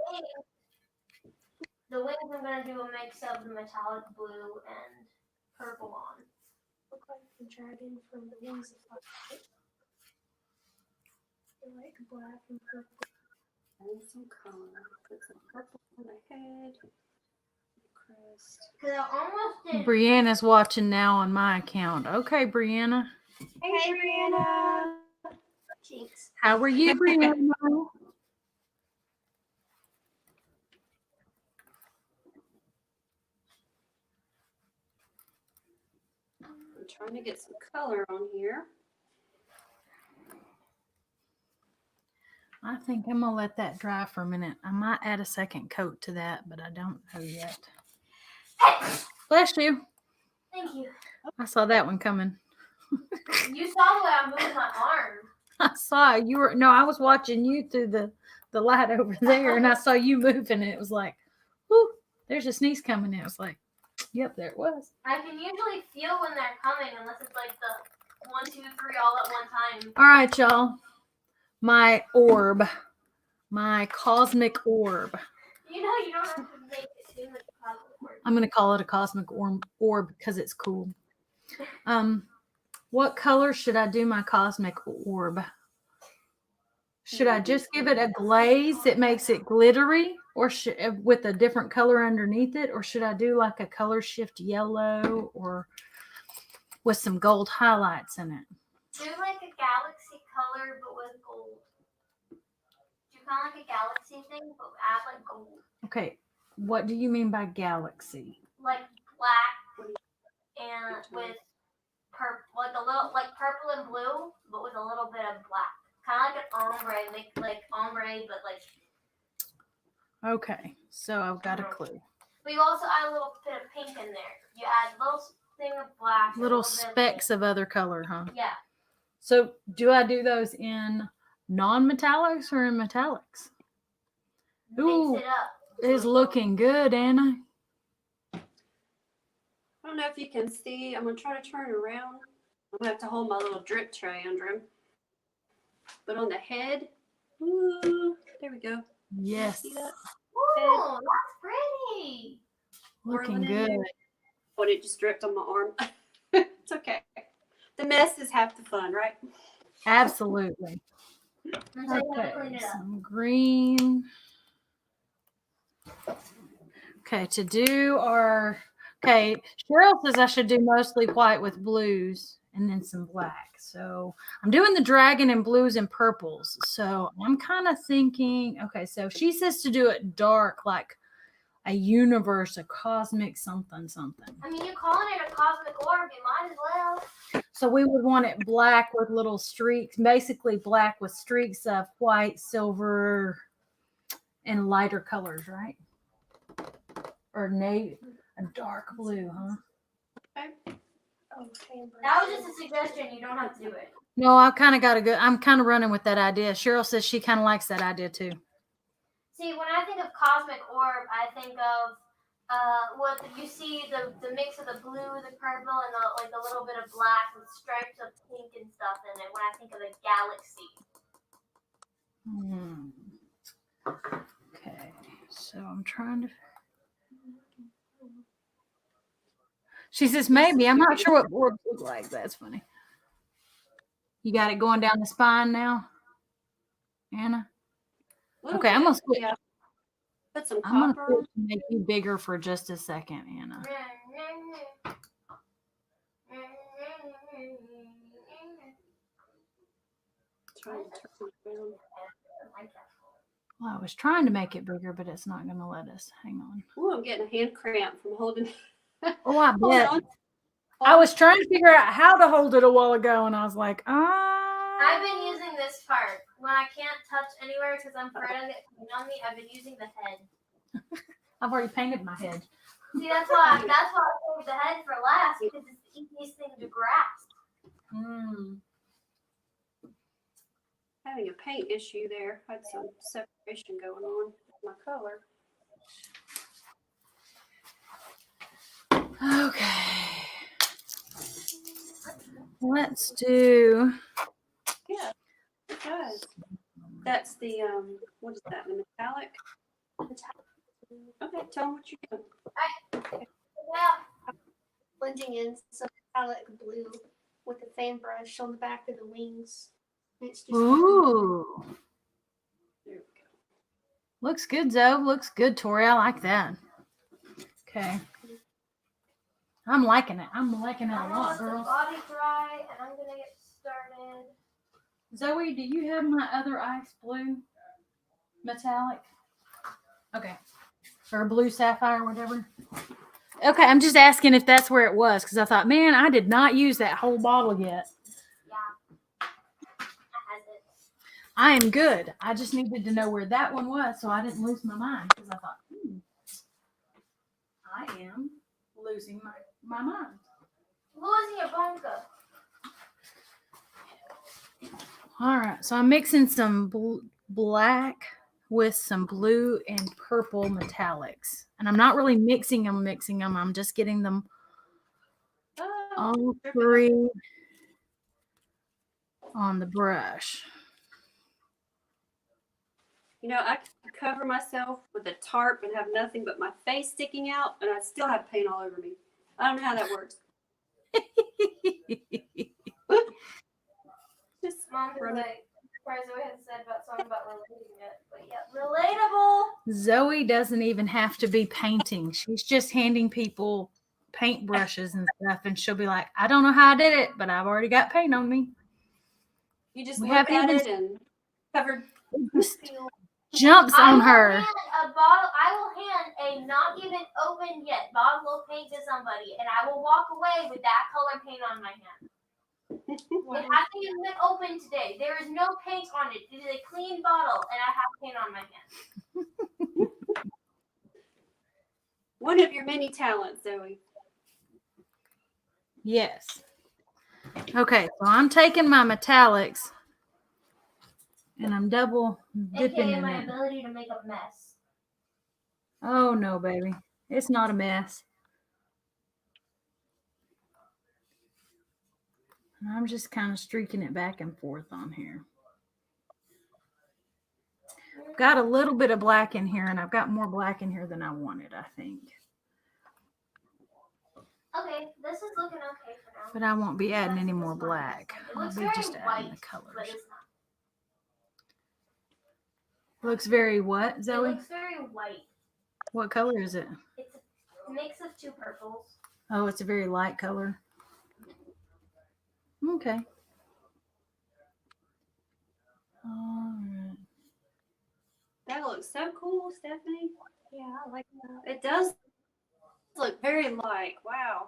Speaker 2: the wings I'm gonna do a mix of the metallic blue and purple on. Look like the dragon from the Wings of Fire. Like black and purple.
Speaker 3: Add some color. Put some purple on the head. Crest.
Speaker 2: Cause I almost did.
Speaker 1: Brianna's watching now on my account. Okay, Brianna.
Speaker 2: Hey, Brianna. Jinx.
Speaker 1: How are you, Brianna?
Speaker 3: I'm trying to get some color on here.
Speaker 1: I think I'm gonna let that dry for a minute. I might add a second coat to that, but I don't know yet. Bless you.
Speaker 2: Thank you.
Speaker 1: I saw that one coming.
Speaker 2: You saw the way I moved my arm.
Speaker 1: I saw you were I was watching you through the light over there, and I saw you moving, and it was like, whoo, there's a sneeze coming. It was like, yep, there it was.
Speaker 2: I can usually feel when they're coming, unless it's like the 1, 2, 3 all at one time.
Speaker 1: All right, y'all. My orb, my cosmic orb.
Speaker 2: You know, you don't have to make it too much positive.
Speaker 1: I'm gonna call it a cosmic orb because it's cool. What color should I do my cosmic orb? Should I just give it a glaze that makes it glittery, or with a different color underneath it, or should I do like a color shift yellow, or with some gold highlights in it?
Speaker 2: Do like a galaxy color, but with gold. Do kind of like a galaxy thing, but add like gold.
Speaker 1: Okay, what do you mean by galaxy?
Speaker 2: Like black and with purple, like a little, like purple and blue, but with a little bit of black. Kind of like an ombre, like ombre, but like.
Speaker 1: Okay, so I've got a clue.
Speaker 2: But you also add a little bit of pink in there. You add a little thing of black.
Speaker 1: Little
Speaker 2: a little bit of
Speaker 1: specks of other color, huh?
Speaker 2: pink. Yeah.
Speaker 1: So do I do those in non-metallics or in metallics? Ooh,
Speaker 2: Mix it up.
Speaker 1: it's looking good, Anna.
Speaker 3: I don't know if you can see. I'm gonna try to turn around. I'm gonna have to hold my little drip tray under him. But on the head, ooh, there we go.
Speaker 1: Yes,
Speaker 3: See that?
Speaker 2: Ooh, that's pretty.
Speaker 1: looking
Speaker 3: Whirling in
Speaker 1: good.
Speaker 3: there. But it just dripped on my arm. It's okay. The mess is half the fun, right?
Speaker 1: Absolutely.
Speaker 2: I'm gonna
Speaker 1: Okay,
Speaker 2: clean it up.
Speaker 1: some green. Okay, to do our, okay, Cheryl says I should do mostly white with blues and then some black. So I'm doing the dragon in blues and purples. So I'm kind of thinking, okay, so she says to do it dark, like a universe, a cosmic something, something.
Speaker 2: I mean, you're calling it a cosmic orb. You might as well.
Speaker 1: So we would want it black with little streaks, basically black with streaks of white, silver, and lighter colors, right? Or navy, a dark blue, huh?
Speaker 2: That was just a suggestion. You don't have to do it.
Speaker 1: No, I kind of got a good. I'm kind of running with that idea. Cheryl says she kind of likes that idea too.
Speaker 2: See, when I think of cosmic orb, I think of what you see the mix of the blue, the purple, and the like a little bit of black with stripes of pink and stuff in it. When I think of a galaxy.
Speaker 1: Okay, so I'm trying to. She says maybe. I'm not sure what orbs look like. That's funny. You got it going down the spine now, Anna. Okay, I'm gonna switch.
Speaker 3: Yeah. Put some
Speaker 1: I'm gonna
Speaker 3: copper.
Speaker 1: switch to make you bigger for just a second, Anna.
Speaker 3: Try to turn it around.
Speaker 1: Well, I was trying to make it bigger, but it's not gonna let us. Hang on.
Speaker 3: Ooh, I'm getting a hand cramp from holding.
Speaker 1: Oh, I
Speaker 3: Hold
Speaker 1: bet.
Speaker 3: on.
Speaker 1: I was trying to figure out how to hold it a while ago, and I was like,
Speaker 2: I've been using this part when I can't touch anywhere because I'm afraid I'll get paint on me. I've been using the head.
Speaker 1: I've already painted my head.
Speaker 2: See, that's why I saved the head for last because it's the easiest thing to grasp.
Speaker 3: Having a paint issue there. Had some separation going on with my color.
Speaker 1: Okay. Let's do.
Speaker 3: Yeah, it does. That's the what is that? The metallic. Okay, tell them what you're doing.
Speaker 2: Yeah.
Speaker 6: Blending in some metallic blue with a fan brush on the back of the wings. It's just
Speaker 1: Ooh.
Speaker 3: There we go.
Speaker 1: Looks good, Zoe. Looks good, Tori. I like that. Okay. I'm liking it. I'm liking it a
Speaker 2: I'm gonna
Speaker 1: lot,
Speaker 2: let the
Speaker 1: girls.
Speaker 2: body dry and I'm gonna get started.
Speaker 1: Zoe, do you have my other ice blue metallic? Okay. Or blue sapphire, whatever. Okay, I'm just asking if that's where it was because I thought, man, I did not use that whole bottle yet.
Speaker 2: Yeah. I has it.
Speaker 1: I am good. I just needed to know where that one was so I didn't lose my mind because I thought, I am losing my mind.
Speaker 2: Losing your bonka.
Speaker 1: All right, so I'm mixing some black with some blue and purple metallics. And I'm not really mixing them. I'm just getting them all three on the brush.
Speaker 3: You know, I could cover myself with a tarp and have nothing but my face sticking out, and I still have paint all over me. I don't know how that works. Just
Speaker 2: Mom was
Speaker 3: run it.
Speaker 2: like, surprised Zoe had said about something about relating it. But yeah, relatable.
Speaker 1: Zoe doesn't even have to be painting. She's just handing people paint brushes and stuff. And she'll be like, I don't know how I did it, but I've already got paint on me.
Speaker 3: You just
Speaker 1: We
Speaker 3: look
Speaker 1: haven't
Speaker 3: at
Speaker 1: even-
Speaker 3: it and covered.
Speaker 1: Just jumps on her.
Speaker 2: Hand a bottle. I will hand a not even opened yet bottle of paint to somebody, and I will walk away with that color paint on my hand. It hasn't even been opened today. There is no paint on it. It is a clean bottle, and I have paint on my hand.
Speaker 3: One of your many talents, Zoe.
Speaker 1: Yes. Okay, so I'm taking my metallics and I'm double dipping
Speaker 2: AKA
Speaker 1: in
Speaker 2: my
Speaker 1: it.
Speaker 2: ability to make a mess.
Speaker 1: Oh no, baby. It's not a mess. I'm just kind of streaking it back and forth on here. Got a little bit of black in here, and I've got more black in here than I wanted, I think.
Speaker 2: Okay, this is looking okay for now.
Speaker 1: But I won't be adding any more black.
Speaker 2: It
Speaker 1: I'll
Speaker 2: looks
Speaker 1: be
Speaker 2: very
Speaker 1: just adding
Speaker 2: white,
Speaker 1: the
Speaker 2: but
Speaker 1: colors.
Speaker 2: it's not.
Speaker 1: Looks very what,
Speaker 2: It
Speaker 1: Zoe?
Speaker 2: looks very white.
Speaker 1: What color is it?
Speaker 2: It's a mix of two purples.
Speaker 1: Oh, it's a very light color. Okay. All right.
Speaker 3: That looks so cool, Stephanie.
Speaker 6: Yeah, I like that.
Speaker 3: It does look very like, wow.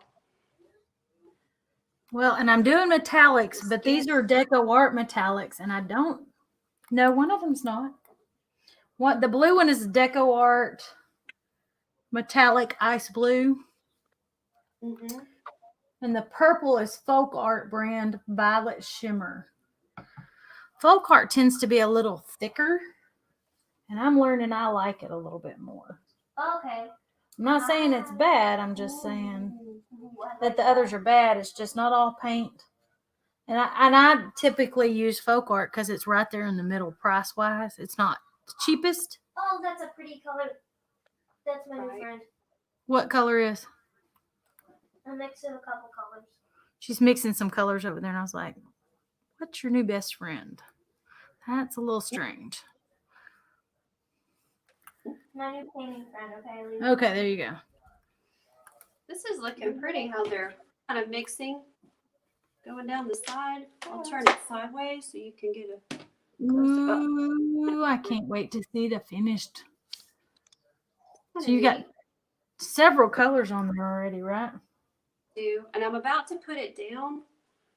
Speaker 1: Well, and I'm doing metallics, but these are Deco Art metallics, and I don't. No, one of them's not. What the blue one is Deco Art metallic ice blue,
Speaker 3: Mm-hmm.
Speaker 1: and the purple is Folk Art brand Violet Shimmer. Folk Art tends to be a little thicker, and I'm learning I like it a little bit more.
Speaker 2: Okay.
Speaker 1: I'm not saying it's bad. I'm just saying that the others are bad. It's just not all paint. And I typically use Folk Art because it's right there in the middle price wise. It's not the cheapest.
Speaker 2: Oh, that's a pretty color. That's my new
Speaker 3: Right.
Speaker 2: friend.
Speaker 1: What color is?
Speaker 2: I'm mixing a couple colors.
Speaker 1: She's mixing some colors over there, and I was like, "What's your new best friend?" That's a little strange.
Speaker 2: My new painting friend. Okay. Leave it.
Speaker 1: Okay, there you go.
Speaker 3: This is looking pretty how they're kind of mixing, going down the side. I'll turn it sideways so you can get a
Speaker 1: Ooh, I can't wait to see the finished. So you got several colors on there already, right?
Speaker 3: do, and I'm about to put it down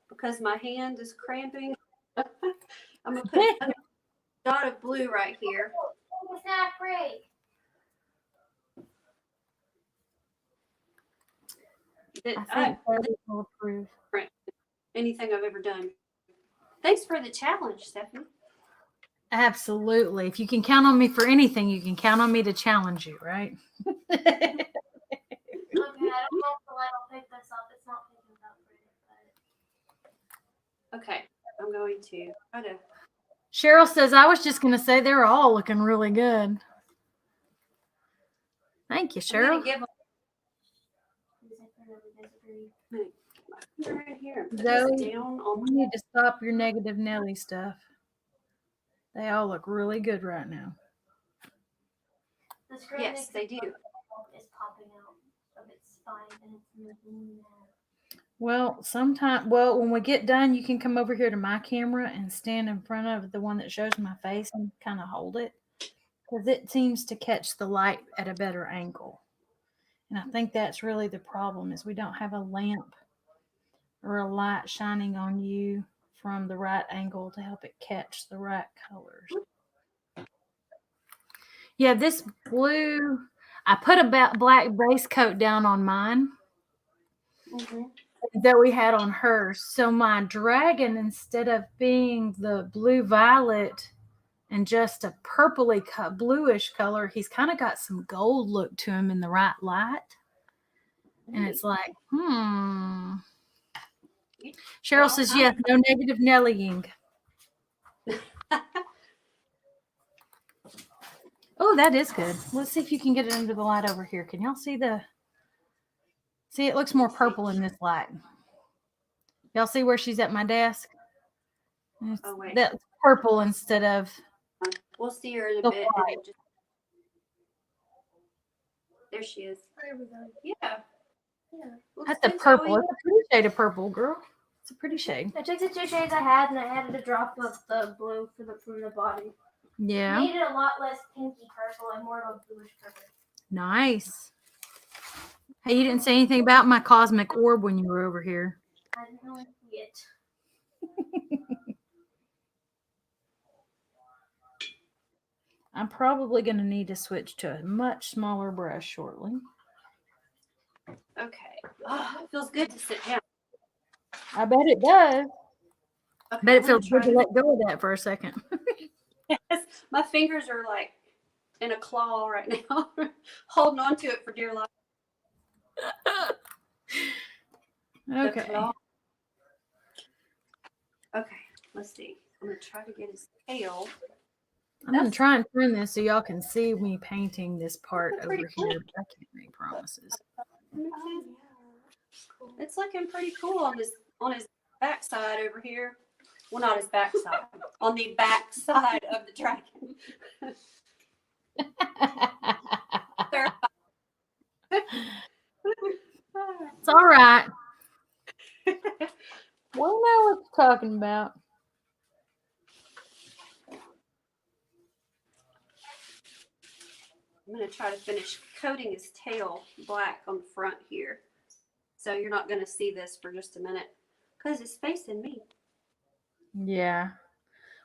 Speaker 3: because my hand is cramping. I'm gonna put a dot of blue right here.
Speaker 2: It's not break.
Speaker 1: I think Debbie will approve.
Speaker 3: Anything I've ever done. Thanks for the challenge, Stephanie.
Speaker 1: Absolutely. If you can count on me for anything, you can count on me to challenge you, right?
Speaker 2: Okay, I don't know if the light will pick this up. It's not picking it up for it,
Speaker 3: Okay, I'm going to try to.
Speaker 1: Cheryl says, I was just going to say they're all looking really good. Thank you,
Speaker 3: I'm gonna
Speaker 1: Cheryl.
Speaker 3: give
Speaker 2: but
Speaker 3: right here. And put
Speaker 1: Zoe,
Speaker 3: this down on
Speaker 1: You need to stop your negative Nelly stuff. They all look really good right now.
Speaker 2: the screen
Speaker 3: Yes, they do.
Speaker 2: is popping out of its spine and it's moving now.
Speaker 1: Well, when we get done, you can come over here to my camera and stand in front of the one that shows my face and kind of hold it, because it seems to catch the light at a better angle. And I think that's really the problem, is we don't have a lamp or a light shining on you from the right angle to help it catch the right colors. Yeah, this blue, I put a black base coat down on mine that we had on hers. So my dragon, instead of being the blue violet and just a purpley bluish color, he's kind of got some gold look to him in the right light. And it's like, Cheryl says, yes, no negative Nellying. Oh, that is good. Let's see if you can get it under the light over here. Can y'all see see, it looks more purple in this light. Y'all see where she's at my desk?
Speaker 3: Oh, wait.
Speaker 1: That's purple instead of,
Speaker 3: We'll see her in a
Speaker 1: The
Speaker 3: bit.
Speaker 1: white.
Speaker 3: There she is.
Speaker 6: There we go.
Speaker 3: Yeah. Looks
Speaker 1: that's a
Speaker 3: good,
Speaker 1: purple.
Speaker 3: Zoe.
Speaker 1: It's a pretty shade of purple, girl. It's a pretty shade.
Speaker 2: I took the two shades I had and I added a drop of the blue from the body.
Speaker 1: Yeah.
Speaker 2: Made it a lot less pinky purple and more of a bluish purple.
Speaker 1: Nice. Hey, you didn't say anything about my cosmic orb when you were over here.
Speaker 2: I didn't really see it.
Speaker 1: I'm probably going to need to switch to a much smaller brush shortly.
Speaker 3: Okay. Oh, it feels good to sit down.
Speaker 1: I bet it does.
Speaker 3: Okay,
Speaker 1: Bet it
Speaker 3: I'm gonna
Speaker 1: feels good
Speaker 3: try
Speaker 1: to let go of that for a second.
Speaker 3: Yes, my fingers are like in a claw right now, holding on to it for dear life. The
Speaker 1: Okay.
Speaker 3: claw. Okay, let's see. I'm gonna try to get his tail.
Speaker 1: I'm gonna try and turn this so y'all can see me painting this part
Speaker 3: That's
Speaker 1: over
Speaker 3: pretty
Speaker 1: here. But I can't make promises.
Speaker 3: It's looking pretty cool on his backside over here. Well, not his backside, on the backside of the dragon.
Speaker 1: It's all right. We know what you're talking about.
Speaker 3: I'm going to try to finish coating his tail black on the front here. So you're not going to see this for just a minute because it's facing me.
Speaker 1: Yeah.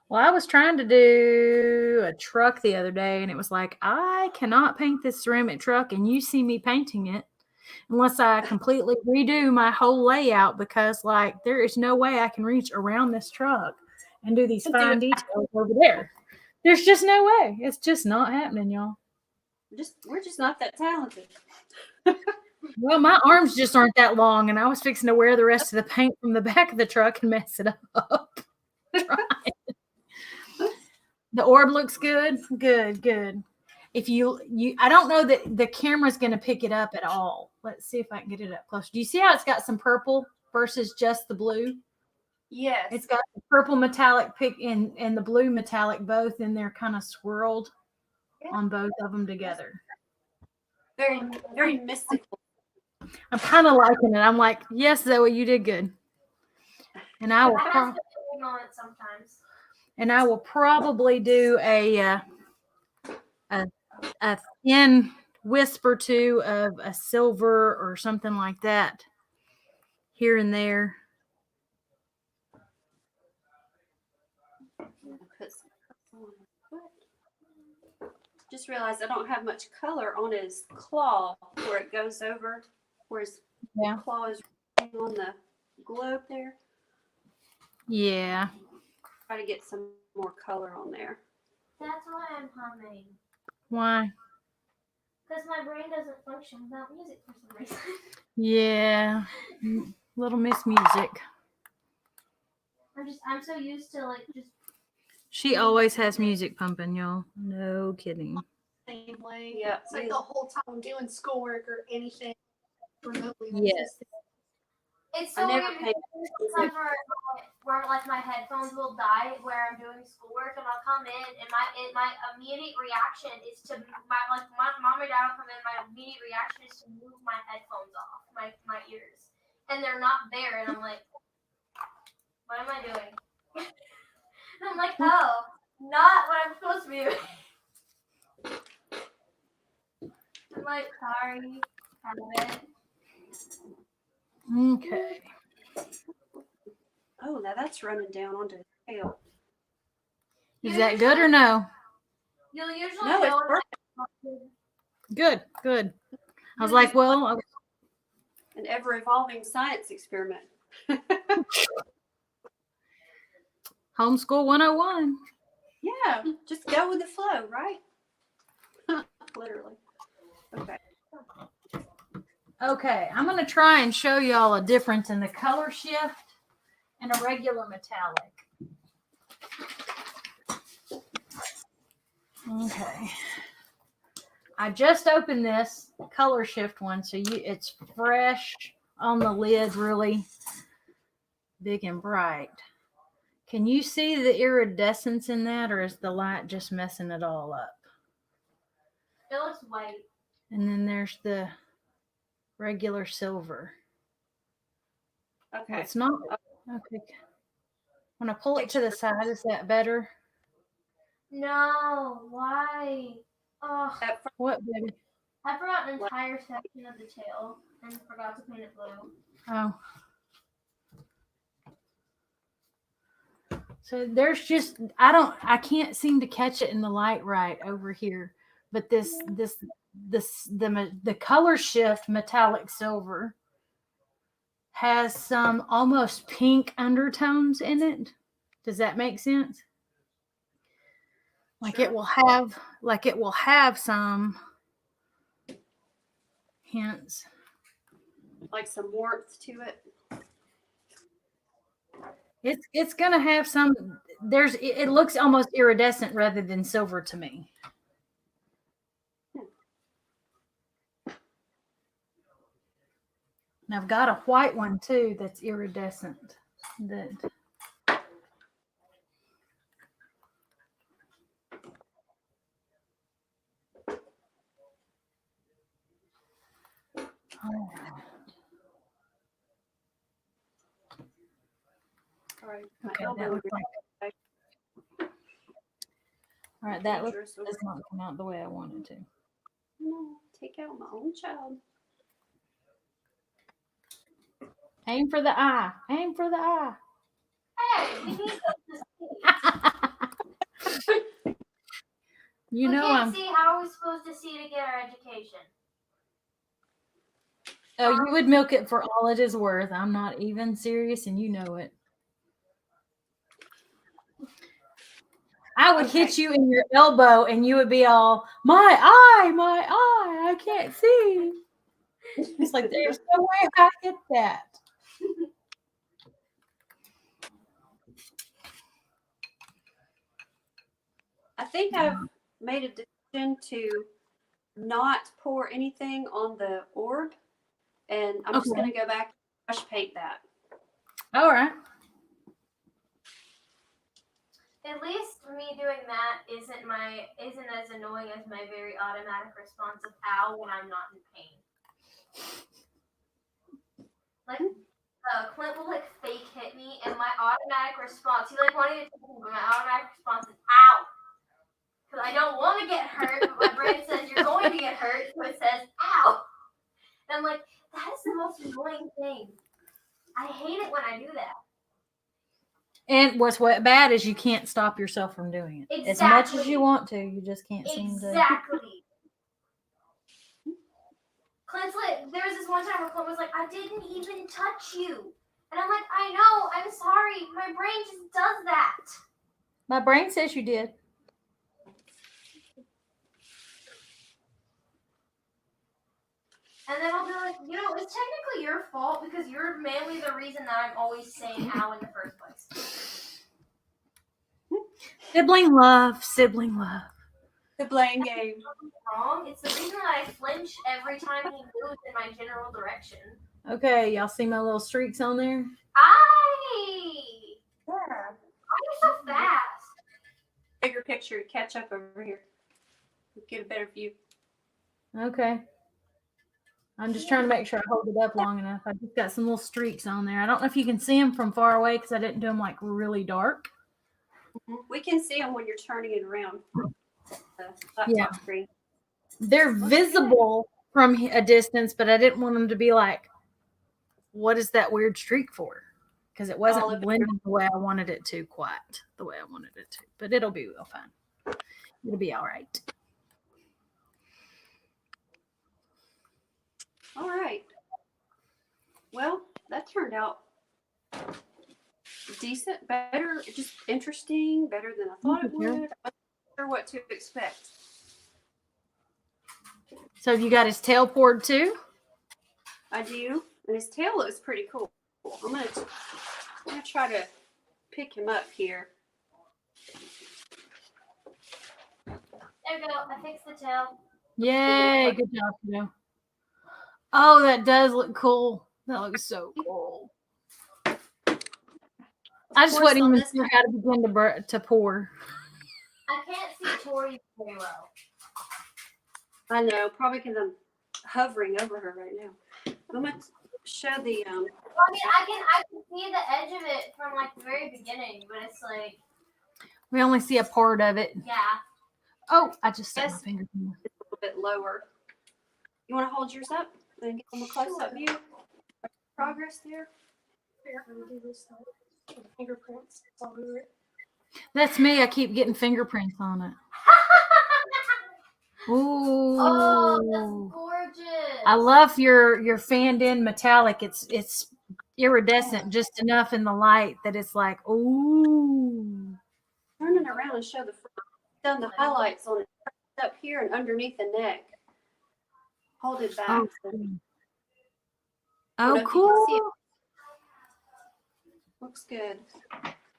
Speaker 1: Well, I was trying to do a truck the other day, and it was like, I cannot paint this ceramic truck, and you see me painting it unless I completely redo my whole layout because, like, there is no way I can reach around this truck and do these fine details over there. There's just no way. It's just not happening, y'all.
Speaker 3: We're just not that talented.
Speaker 1: Well, my arms just aren't that long, and I was fixing to wear the rest of the paint from the back of the truck and mess it up. The orb looks good. Good. If you I don't know that the camera's going to pick it up at all. Let's see if I can get it up close. Do you see how it's got some purple versus just the blue?
Speaker 3: Yes.
Speaker 1: It's got the purple metallic pick and the blue metallic both, and they're kind of swirled on both of them together.
Speaker 3: Very, very mystical.
Speaker 1: I'm kind of liking it. I'm like, yes, Zoe, you did good. And I will.
Speaker 2: I have to moment sometimes.
Speaker 1: And I will probably do a thin wisp or two of a silver or something like that here and there.
Speaker 3: Just realized I don't have much color on his claw where it goes over, where his claw is on the globe there.
Speaker 1: Yeah.
Speaker 3: Try to get some more color on there.
Speaker 2: That's why I'm humming.
Speaker 1: Why?
Speaker 2: Because my brain doesn't function without music for some reason.
Speaker 1: Yeah. Little Miss Music.
Speaker 2: I'm so used to like just.
Speaker 1: She always has music pumping, y'all. No kidding.
Speaker 6: Same way.
Speaker 3: Yeah.
Speaker 6: It's like the whole time I'm doing schoolwork or anything remotely.
Speaker 1: Yes.
Speaker 2: It's so
Speaker 3: I never
Speaker 2: weird
Speaker 3: paid
Speaker 2: because sometimes where like my headphones will die where I'm doing schoolwork, and I'll come in and my immediate reaction is to my mom or dad will come in. My immediate reaction is to move my headphones off my ears, and they're not there, and I'm like, what am I doing? And I'm like, oh, not what I'm supposed to be doing. I'm like, sorry, have it.
Speaker 1: Okay.
Speaker 3: Oh, now that's running down onto his tail.
Speaker 1: Is that good or no?
Speaker 2: You'll usually
Speaker 3: No, it's
Speaker 2: know
Speaker 3: perfect.
Speaker 1: Good. I was like, well,
Speaker 3: An ever-evolving science experiment.
Speaker 1: homeschool 101.
Speaker 3: Yeah, just go with the flow, right? Literally. Okay.
Speaker 1: Okay, I'm going to try and show y'all a difference in the color shift and a regular metallic. Okay. I just opened this color shift one, so it's fresh on the lid, really big and bright. Can you see the iridescence in that, or is the light just messing it all up?
Speaker 2: it looks white.
Speaker 1: And then there's the regular silver.
Speaker 3: Okay.
Speaker 1: Well, it's not. Okay. When I pull it to the side, is that better?
Speaker 2: No, why? Oh,
Speaker 1: What, baby?
Speaker 2: I forgot an entire section of the tail and forgot to paint it blue.
Speaker 1: Oh. So there's just I can't seem to catch it in the light right over here. But the color shift metallic silver has some almost pink undertones in it. Does that make sense? Like
Speaker 3: Sure.
Speaker 1: it will have some hints.
Speaker 3: Like some warmth to it.
Speaker 1: It's gonna have some. It looks almost iridescent rather than silver to me. And I've got a white one too that's iridescent. That oh,
Speaker 3: All right. My
Speaker 1: okay, that
Speaker 3: elbow
Speaker 1: looks like all right. That looks
Speaker 3: dangerous.
Speaker 1: does not come out the way I wanted to.
Speaker 3: No, take out my own child.
Speaker 1: Aim for the eye. Aim for the eye.
Speaker 2: Hey, we need to see.
Speaker 1: You
Speaker 2: We
Speaker 1: know
Speaker 2: can't
Speaker 1: I'm.
Speaker 2: see. How are we supposed to see to get our education?
Speaker 1: Oh, you would milk it for all it is worth. I'm not even serious, and you know it. I would hit
Speaker 3: Okay.
Speaker 1: you in your elbow, and you would be all, my eye, I can't see. It's like, there's no way I hit that.
Speaker 3: I think I've made a decision to not pour anything on the orb, and I'm just
Speaker 1: Okay.
Speaker 3: going to go back and brush paint that.
Speaker 1: All right.
Speaker 2: At least me doing that isn't as annoying as my very automatic response of ow when I'm not in pain. Like Clint will like fake hit me, and my automatic response, he like wanted to take me, but my automatic response is ow. Because I don't want to get hurt, but my brain says you're going to get hurt, so it says ow. And I'm like, that is the most annoying thing. I hate it when I do that.
Speaker 1: And what's bad is you can't stop yourself from doing it. As much as
Speaker 2: Exactly.
Speaker 1: you want to, you just can't seem to.
Speaker 2: Exactly. Clint's like, there was this one time where Clint was like, I didn't even touch you. And I'm like, I know, I'm sorry. My brain just does that.
Speaker 1: My brain says you did.
Speaker 2: And then I'll be like, it's technically your fault because you're mainly the reason that I'm always saying ow in the first place.
Speaker 1: Sibling love, sibling love.
Speaker 3: The blame game.
Speaker 2: Wrong. It's the reason that I flinch every time he moves in my general direction.
Speaker 1: Okay, y'all see my little streaks on there?
Speaker 2: Why are you so fast?
Speaker 3: Bigger picture, catch up over here. Get a better view.
Speaker 1: Okay. I'm just trying to make sure I hold it up long enough. I just got some little streaks on there. I don't know if you can see them from far away because I didn't do them like really dark.
Speaker 3: We can see them when you're turning it around. The laptop
Speaker 1: Yeah.
Speaker 3: screen.
Speaker 1: They're visible from a distance, but I didn't want them to be like, what is that weird streak for? Because it wasn't
Speaker 3: All of it.
Speaker 1: blending the way I wanted it to, quite the way I wanted it to. But it'll be real fine. It'll be all right.
Speaker 3: All right. Well, that turned out decent, better, just interesting, better than I thought it would. I wasn't sure what to expect.
Speaker 1: So you got his tail poured too?
Speaker 3: I do, and his tail looks pretty cool. I'm gonna try to pick him up here.
Speaker 2: There we go. I fixed the tail.
Speaker 1: Yay, good job, Kiddo. Oh, that does look cool. That looks so cool. I just
Speaker 3: course,
Speaker 1: wasn't
Speaker 3: on
Speaker 1: even
Speaker 3: this
Speaker 1: sure how to begin to pour.
Speaker 2: I can't see Tori very well.
Speaker 3: I know, probably because I'm hovering over her right now. I'm gonna show the
Speaker 2: I mean, I can see the edge of it from like the very beginning, but it's like,
Speaker 1: We only see a part of it.
Speaker 2: yeah.
Speaker 1: Oh, I just stuck my
Speaker 3: Yes.
Speaker 1: finger in there.
Speaker 3: a little bit lower. You want to hold yours up and get them a close-up view? Progress there.
Speaker 6: Here, I'm gonna do this though. The fingerprints all over it.
Speaker 1: That's me. I keep getting fingerprints on it. Ooh.
Speaker 2: Oh, that's gorgeous.
Speaker 1: I love your fanned in metallic. It's iridescent just enough in the light that it's like, ooh.
Speaker 3: Turn it around and show the front. done the highlights on it up here and underneath the neck. Hold it back.
Speaker 1: Oh,
Speaker 3: So,
Speaker 1: oh,
Speaker 3: know if you can see it.
Speaker 1: cool.
Speaker 3: looks good.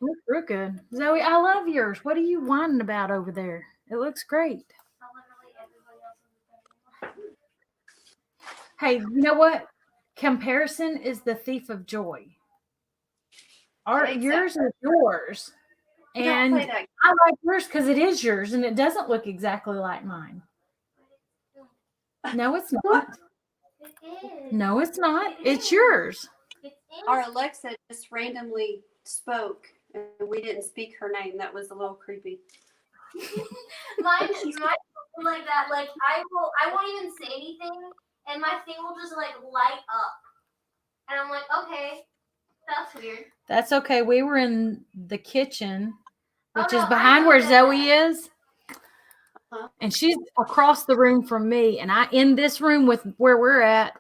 Speaker 1: Looks real good. Zoe, I love yours. What are you whining about over there? It looks great.
Speaker 2: How literally everybody else is doing.
Speaker 1: Hey, you know what? Comparison is the thief of joy. Yours is yours.
Speaker 3: You don't
Speaker 1: And
Speaker 3: play that.
Speaker 1: I like yours because it is yours and it doesn't look exactly like mine. No, it's not.
Speaker 2: It is.
Speaker 1: No, it's not. It's yours.
Speaker 2: It's
Speaker 3: Our Alexa just randomly spoke and we didn't speak her name. That was a little creepy.
Speaker 2: mine like that. Like I won't even say anything, and my thing will just like light up, and I'm like, okay, that's weird.
Speaker 1: That's okay. We were in the kitchen, which
Speaker 2: Oh,
Speaker 1: is
Speaker 2: no,
Speaker 1: behind
Speaker 2: I
Speaker 1: where
Speaker 2: know
Speaker 1: Zoe
Speaker 2: that.
Speaker 1: is.
Speaker 3: Uh-huh.
Speaker 1: And she's across the room from me. And in this room with where we're at,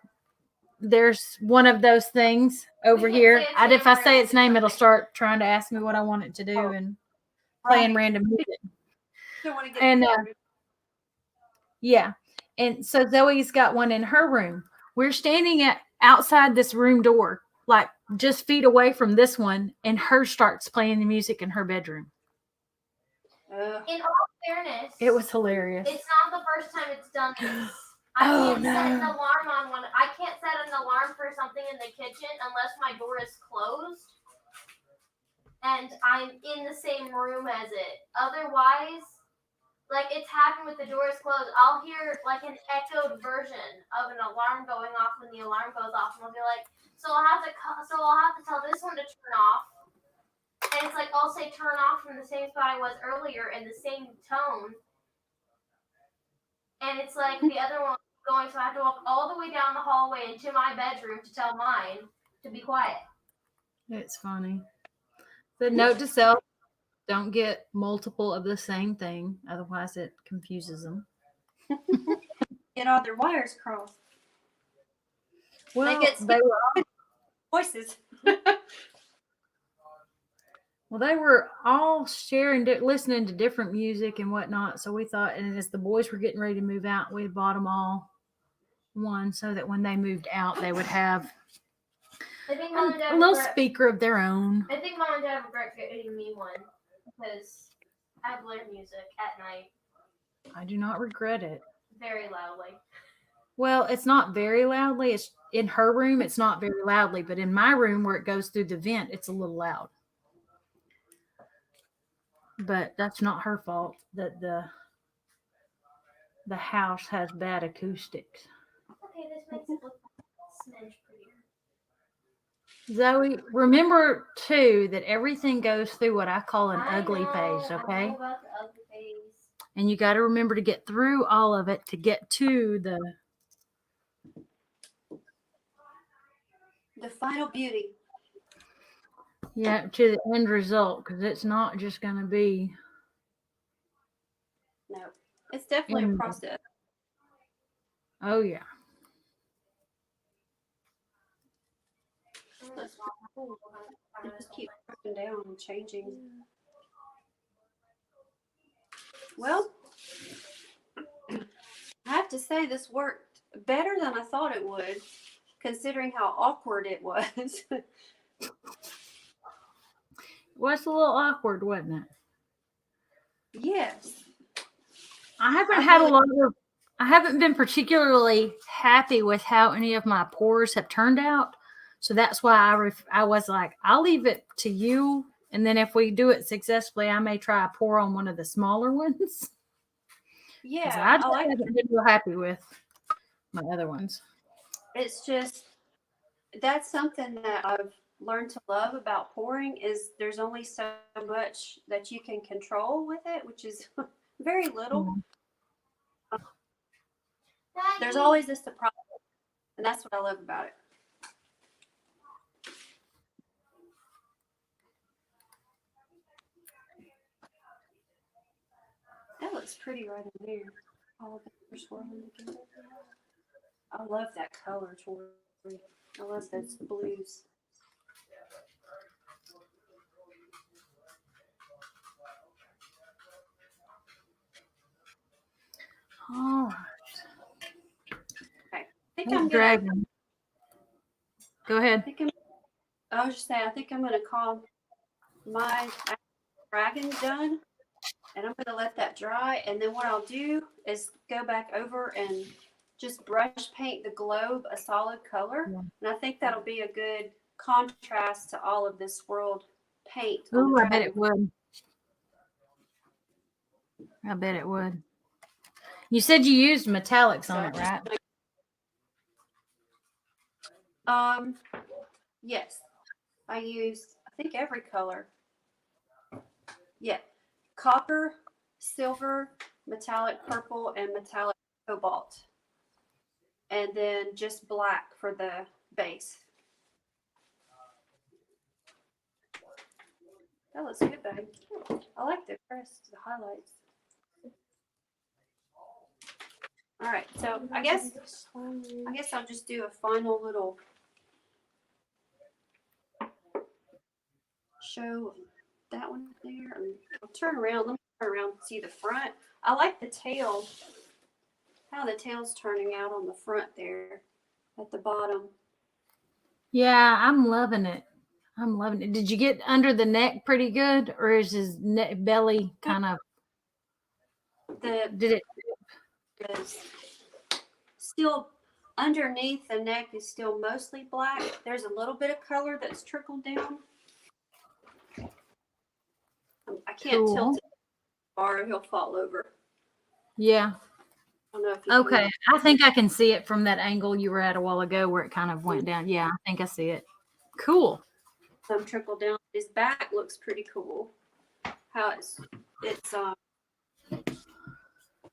Speaker 1: there's one of those things over
Speaker 2: can't
Speaker 1: here.
Speaker 2: say its name
Speaker 1: If I
Speaker 2: or
Speaker 1: say its name, it'll
Speaker 2: something.
Speaker 1: start trying to ask me what I want it to do
Speaker 3: Oh,
Speaker 1: and playing
Speaker 3: right.
Speaker 1: random music.
Speaker 3: Don't want to get
Speaker 1: And,
Speaker 3: started.
Speaker 1: Yeah. And so Zoe's got one in her room. We're standing outside this room door, like just feet away from this one, and hers starts playing the music in her bedroom.
Speaker 2: In all fairness,
Speaker 1: It was hilarious.
Speaker 2: it's not the first time it's done this.
Speaker 1: Oh,
Speaker 2: I can't set an
Speaker 1: no.
Speaker 2: alarm on one. I can't set an alarm for something in the kitchen unless my door is closed and I'm in the same room as it. Otherwise, like it's happened with the doors closed, I'll hear like an echoed version of an alarm going off when the alarm goes off, and I'll be like, so I'll have to tell this one to turn off. And it's like I'll say turn off from the same spot I was earlier in the same tone. And it's like the other one going, so I have to walk all the way down the hallway into my bedroom to tell mine to be quiet.
Speaker 1: It's funny. The note to self, don't get multiple of the same thing. Otherwise it confuses them.
Speaker 3: Get all their wires crossed.
Speaker 1: Well,
Speaker 3: get
Speaker 1: they were
Speaker 3: Voices.
Speaker 1: Well, they were all sharing, listening to different music and whatnot. So we thought, and as the boys were getting ready to move out, we bought them all one so that when they moved out, they would have
Speaker 2: I think Mom and Dad
Speaker 1: a little
Speaker 2: regret-
Speaker 1: speaker of their own.
Speaker 2: I think Mom and Dad regret getting me one because I play music at night
Speaker 1: I do not regret it.
Speaker 2: very loudly.
Speaker 1: Well, it's not very loudly. It's in her room. It's not very loudly, but in my room where it goes through the vent, it's a little loud. But that's not her fault that the house has bad acoustics.
Speaker 2: Okay, this makes it look a smidge prettier.
Speaker 1: Zoe, remember too that everything goes through what I call an
Speaker 2: I
Speaker 1: ugly
Speaker 2: know,
Speaker 1: phase,
Speaker 2: I
Speaker 1: okay?
Speaker 2: know about the ugly phase.
Speaker 1: And you got to remember to get through all of it to get to
Speaker 3: The final beauty.
Speaker 1: to the end result, because it's not just going to be.
Speaker 3: No, it's definitely a process.
Speaker 1: Oh yeah.
Speaker 3: You just keep breaking down and changing. Well, I have to say this worked better than I thought it would, considering how awkward it was.
Speaker 1: It was a little awkward, wasn't it?
Speaker 3: Yes.
Speaker 1: I haven't been particularly happy with how any of my pours have turned out. So that's why I was like, I'll leave it to you. And then if we do it successfully, I may try a pour on one of the smaller ones.
Speaker 3: Yeah.
Speaker 1: I just haven't been real happy with my other ones.
Speaker 3: It's just, that's something that I've learned to love about pouring is there's only so much that you can control with it, which is very little. There's always this surprise, and that's what I love about it. That looks pretty right in there. All the colors swirling together. I love that color, Tori. I love those blues.
Speaker 1: All
Speaker 3: I think
Speaker 1: right.
Speaker 3: I'm gonna.
Speaker 1: Dragon. Go ahead.
Speaker 3: I was just saying, I think I'm gonna call my dragon done, and I'm gonna let that dry. And then what I'll do is go back over and just brush paint the globe a solid color,
Speaker 1: Yeah.
Speaker 3: and I think that'll be a good contrast to all of this swirled paint. on
Speaker 1: Ooh,
Speaker 3: the
Speaker 1: I bet
Speaker 3: dragon.
Speaker 1: it would. I bet it would. You said you used metallics on it, right?
Speaker 3: Yes, I used, I think, every color. Yeah, copper, silver, metallic purple, and metallic cobalt. And then just black for the base. That looks good, babe. I like the crest, the highlights. All right, so I guess I'll just do a final little show that one there. And I'll turn around. Let me turn around and see the front. I like the tail, how the tail's turning out on the front there at the bottom.
Speaker 1: Yeah, I'm loving it. I'm loving it. Did you get under the neck pretty good, or is his belly kind of?
Speaker 3: The
Speaker 1: Did it?
Speaker 3: is still underneath the neck is still mostly black. There's a little bit of color that's trickled down. I can't
Speaker 1: Cool.
Speaker 3: tilt it far or he'll fall over.
Speaker 1: Yeah.
Speaker 3: I don't know if you can-
Speaker 1: Okay. I think I can see it from that angle you were at a while ago, where it kind of went down. Yeah, I think I see it. Cool.
Speaker 3: some trickle down. His back looks pretty cool. How it's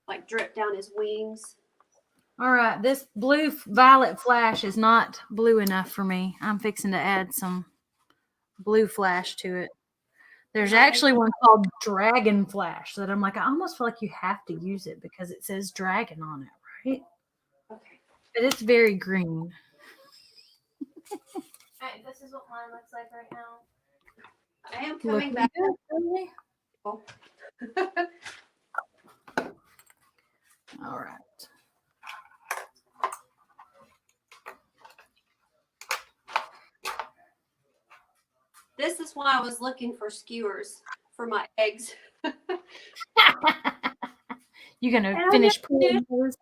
Speaker 3: like drip down his wings.
Speaker 1: All right, this blue violet flash is not blue enough for me. I'm fixing to add some blue flash to it. There's actually one called Dragon Flash that I'm like, I almost feel like you have to use it because it says dragon on it, right?
Speaker 3: Okay.
Speaker 1: But it's very green.
Speaker 2: Alright, this is what mine looks like right now.
Speaker 3: I am coming back.
Speaker 1: Good, really? All right.
Speaker 3: This is why I was looking for skewers for my eggs.
Speaker 1: You gonna
Speaker 3: And I
Speaker 1: finish
Speaker 3: never
Speaker 1: pulling
Speaker 3: did.
Speaker 1: those?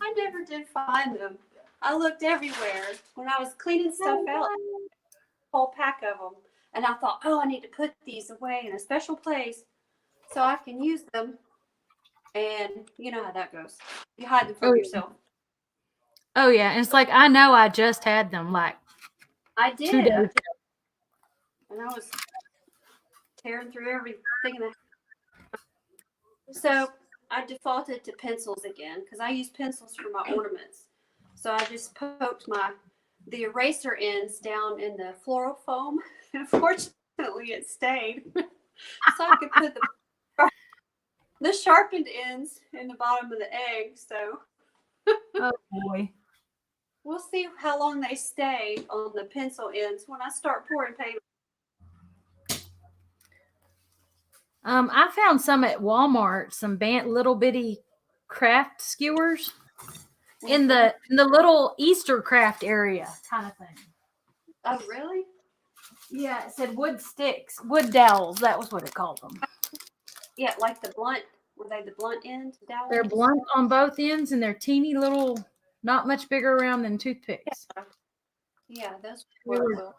Speaker 3: I never did find them. I looked everywhere when I was cleaning stuff out, a whole pack of them. And I thought, oh, I need to put these away in a special place so I can use them. And you know how that goes. You hide them from
Speaker 1: Oh, yeah.
Speaker 3: yourself.
Speaker 1: Oh yeah, and it's like I know I just had them like
Speaker 3: I
Speaker 1: 2
Speaker 3: did.
Speaker 1: days.
Speaker 3: And I was tearing through everything. So I defaulted to pencils again because I use pencils for my ornaments. So I just poked the eraser ends down in the floral foam. And fortunately, it stayed. So I could put the sharpened ends in the bottom of the egg. So
Speaker 1: Oh boy.
Speaker 3: we'll see how long they stay on the pencil ends when I start pouring paint.
Speaker 1: I found some at Walmart, some little bitty craft skewers in the little Easter craft area kind of thing.
Speaker 3: Oh, really?
Speaker 1: Yeah, it said wood sticks, wood dowels. That was what it called them.
Speaker 3: Yeah, like the blunt. Were they the blunt end dowels?
Speaker 1: They're blunt on both ends and they're teeny little, not much bigger around than toothpicks.
Speaker 3: Yeah, those
Speaker 1: They
Speaker 3: work
Speaker 1: were-
Speaker 3: well.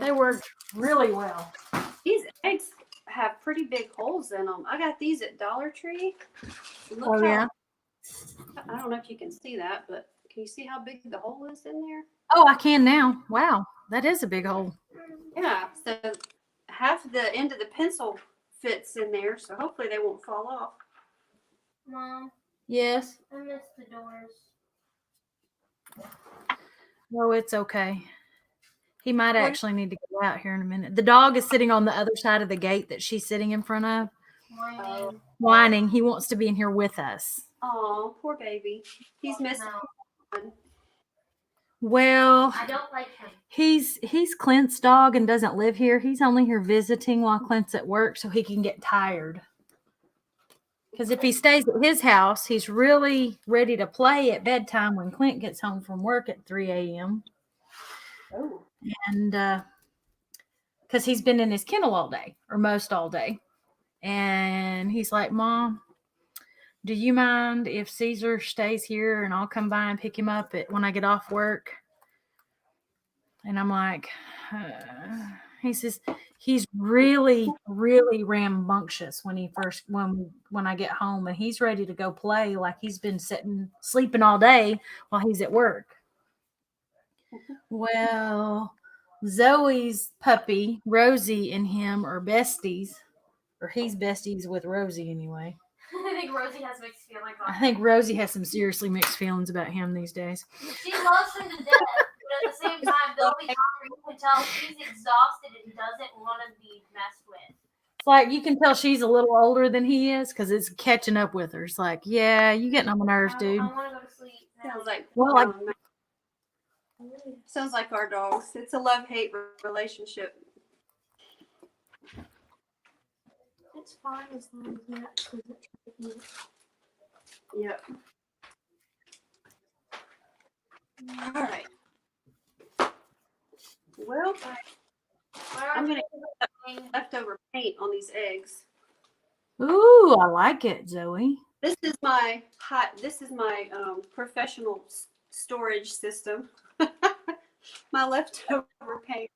Speaker 1: They worked really well.
Speaker 3: These eggs have pretty big holes in them. I got these at Dollar Tree. Look
Speaker 1: Oh, yeah?
Speaker 3: I don't know if you can see that, but can you see how big the hole is in there?
Speaker 1: Oh, I can now. Wow, that is a big hole.
Speaker 3: Yeah, so half the end of the pencil fits in there, so hopefully they won't fall off.
Speaker 2: Mom,
Speaker 1: Yes.
Speaker 2: I missed the doors.
Speaker 1: No, it's okay. He might actually need to go out here in a minute. The dog is sitting on the other side of the gate that she's sitting in front of,
Speaker 2: Whining.
Speaker 1: whining. He wants to be in here with us.
Speaker 3: Oh, poor baby. He's missing
Speaker 2: No,
Speaker 3: one.
Speaker 1: Well,
Speaker 2: I don't like him.
Speaker 1: he's Clint's dog and doesn't live here. He's only here visiting while Clint's at work so he can get tired. Because if he stays at his house, he's really ready to play at bedtime when Clint gets home from work at 3 a.m.
Speaker 3: Oh.
Speaker 1: And because he's been in his kennel all day or most all day. And he's like, Mom, do you mind if Caesar stays here and I'll come by and pick him up when I get off work? And I'm like, he says, he's really, really rambunctious when I get home, and he's ready to go play like he's been sleeping all day while he's at work. Well, Zoe's puppy, Rosie, and him are besties, or he's besties with Rosie anyway.
Speaker 2: I think Rosie has mixed feelings on
Speaker 1: I think Rosie has some seriously mixed feelings about him these days.
Speaker 2: She loves him to death, but at the same time, they'll be talking. You can tell she's exhausted and doesn't want to be messed with.
Speaker 1: It's like you can tell she's a little older than he is because it's catching up with her. It's like, yeah, you getting on my nerves, dude.
Speaker 2: I want to go to sleep.
Speaker 3: Sounds like
Speaker 1: Well,
Speaker 3: sounds like our dogs. It's a love-hate relationship.
Speaker 6: It's fine as long as Max doesn't try to eat.
Speaker 3: Yep. All right. Well, I'm gonna get leftover paint on these eggs.
Speaker 1: Ooh, I like it, Zoe.
Speaker 3: This is my professional storage system. My leftover paint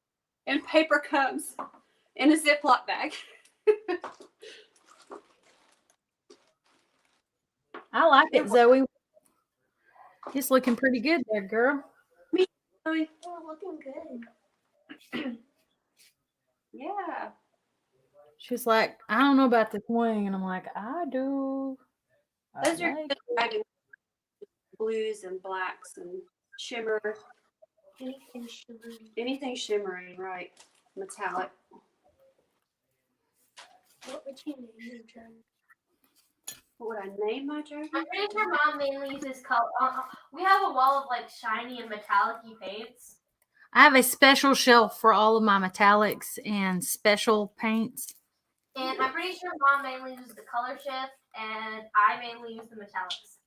Speaker 3: and paper cups in a Ziploc bag.
Speaker 1: I like it, Zoe. It's looking pretty good there, girl.
Speaker 3: Zoe?
Speaker 6: Oh, looking good.
Speaker 3: Yeah.
Speaker 1: She's like, I don't know about this wing. And I'm like, I do. I
Speaker 3: Those are
Speaker 1: like
Speaker 3: good
Speaker 1: it.
Speaker 3: dragon blues and blacks and shimmer.
Speaker 6: Anything shimmering.
Speaker 3: Anything shimmering, right? Metallic.
Speaker 6: What would you name your dragon?
Speaker 3: What would I name my dragon?
Speaker 2: I'm pretty sure Mom mainly uses color. We have a wall of like shiny and metallic-y paints.
Speaker 1: I have a special shelf for all of my metallics and special paints.
Speaker 2: And I'm pretty sure Mom mainly uses the color shift, and I mainly use the metallics.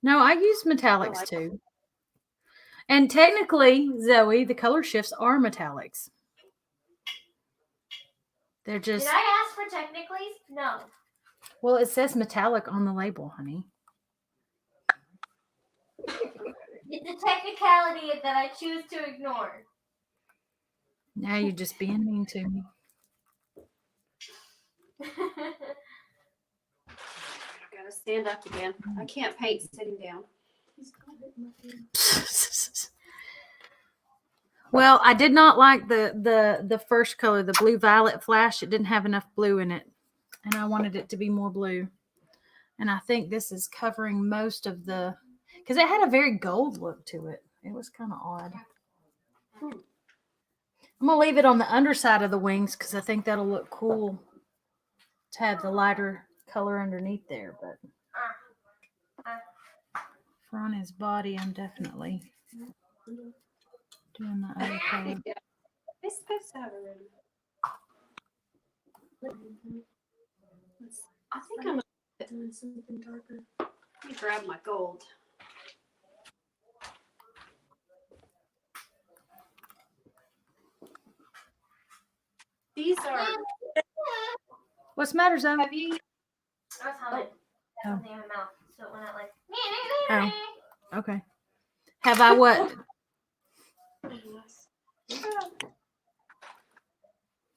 Speaker 1: No, I use metallics too. And technically, Zoe, the color shifts are metallics. They're just,
Speaker 2: Did I ask for technically? No.
Speaker 1: well, it says metallic on the label, honey.
Speaker 2: It's a technicality that I choose to ignore.
Speaker 1: Now you're just being mean to me.
Speaker 3: I gotta stand up again. I can't paint sitting down.
Speaker 6: He's got it in my hand.
Speaker 1: Well, I did not like the first color, the blue violet flash. It didn't have enough blue in it, and I wanted it to be more blue. And I think this is covering most of the, because it had a very gold look to it. It was kind of odd. I'm gonna leave it on the underside of the wings because I think that'll look cool to have the lighter color underneath there. But for on his body, I'm definitely doing the other color.
Speaker 3: Yeah. It's supposed to have a red. I think I'm
Speaker 6: Doing something darker.
Speaker 3: gonna grab my gold. These are.
Speaker 1: What's the matter, Zoe?
Speaker 3: Have you?
Speaker 2: I was humming.
Speaker 1: Oh.
Speaker 2: Something in my mouth, so it went out like.
Speaker 1: Oh. Okay. Have I what?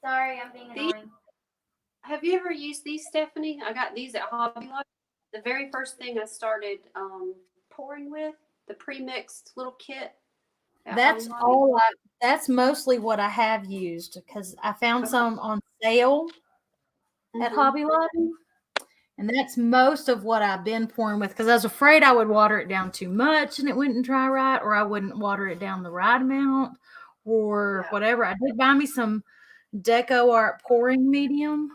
Speaker 2: Sorry, I'm being annoying.
Speaker 3: Have you ever used these, Stephanie? I got these at Hobby Lobby. The very first thing I started pouring with, the pre-mixed little kit. at
Speaker 1: That's
Speaker 3: Hobby Lobby.
Speaker 1: all. That's mostly what I have used because I found some on sale at
Speaker 3: Mhm.
Speaker 1: Hobby Lobby, and that's most of what I've been pouring with because I was afraid I would water it down too much and it wouldn't dry right, or I wouldn't water it down the right amount, or
Speaker 3: Yeah.
Speaker 1: whatever. I did buy me some Deco Art pouring medium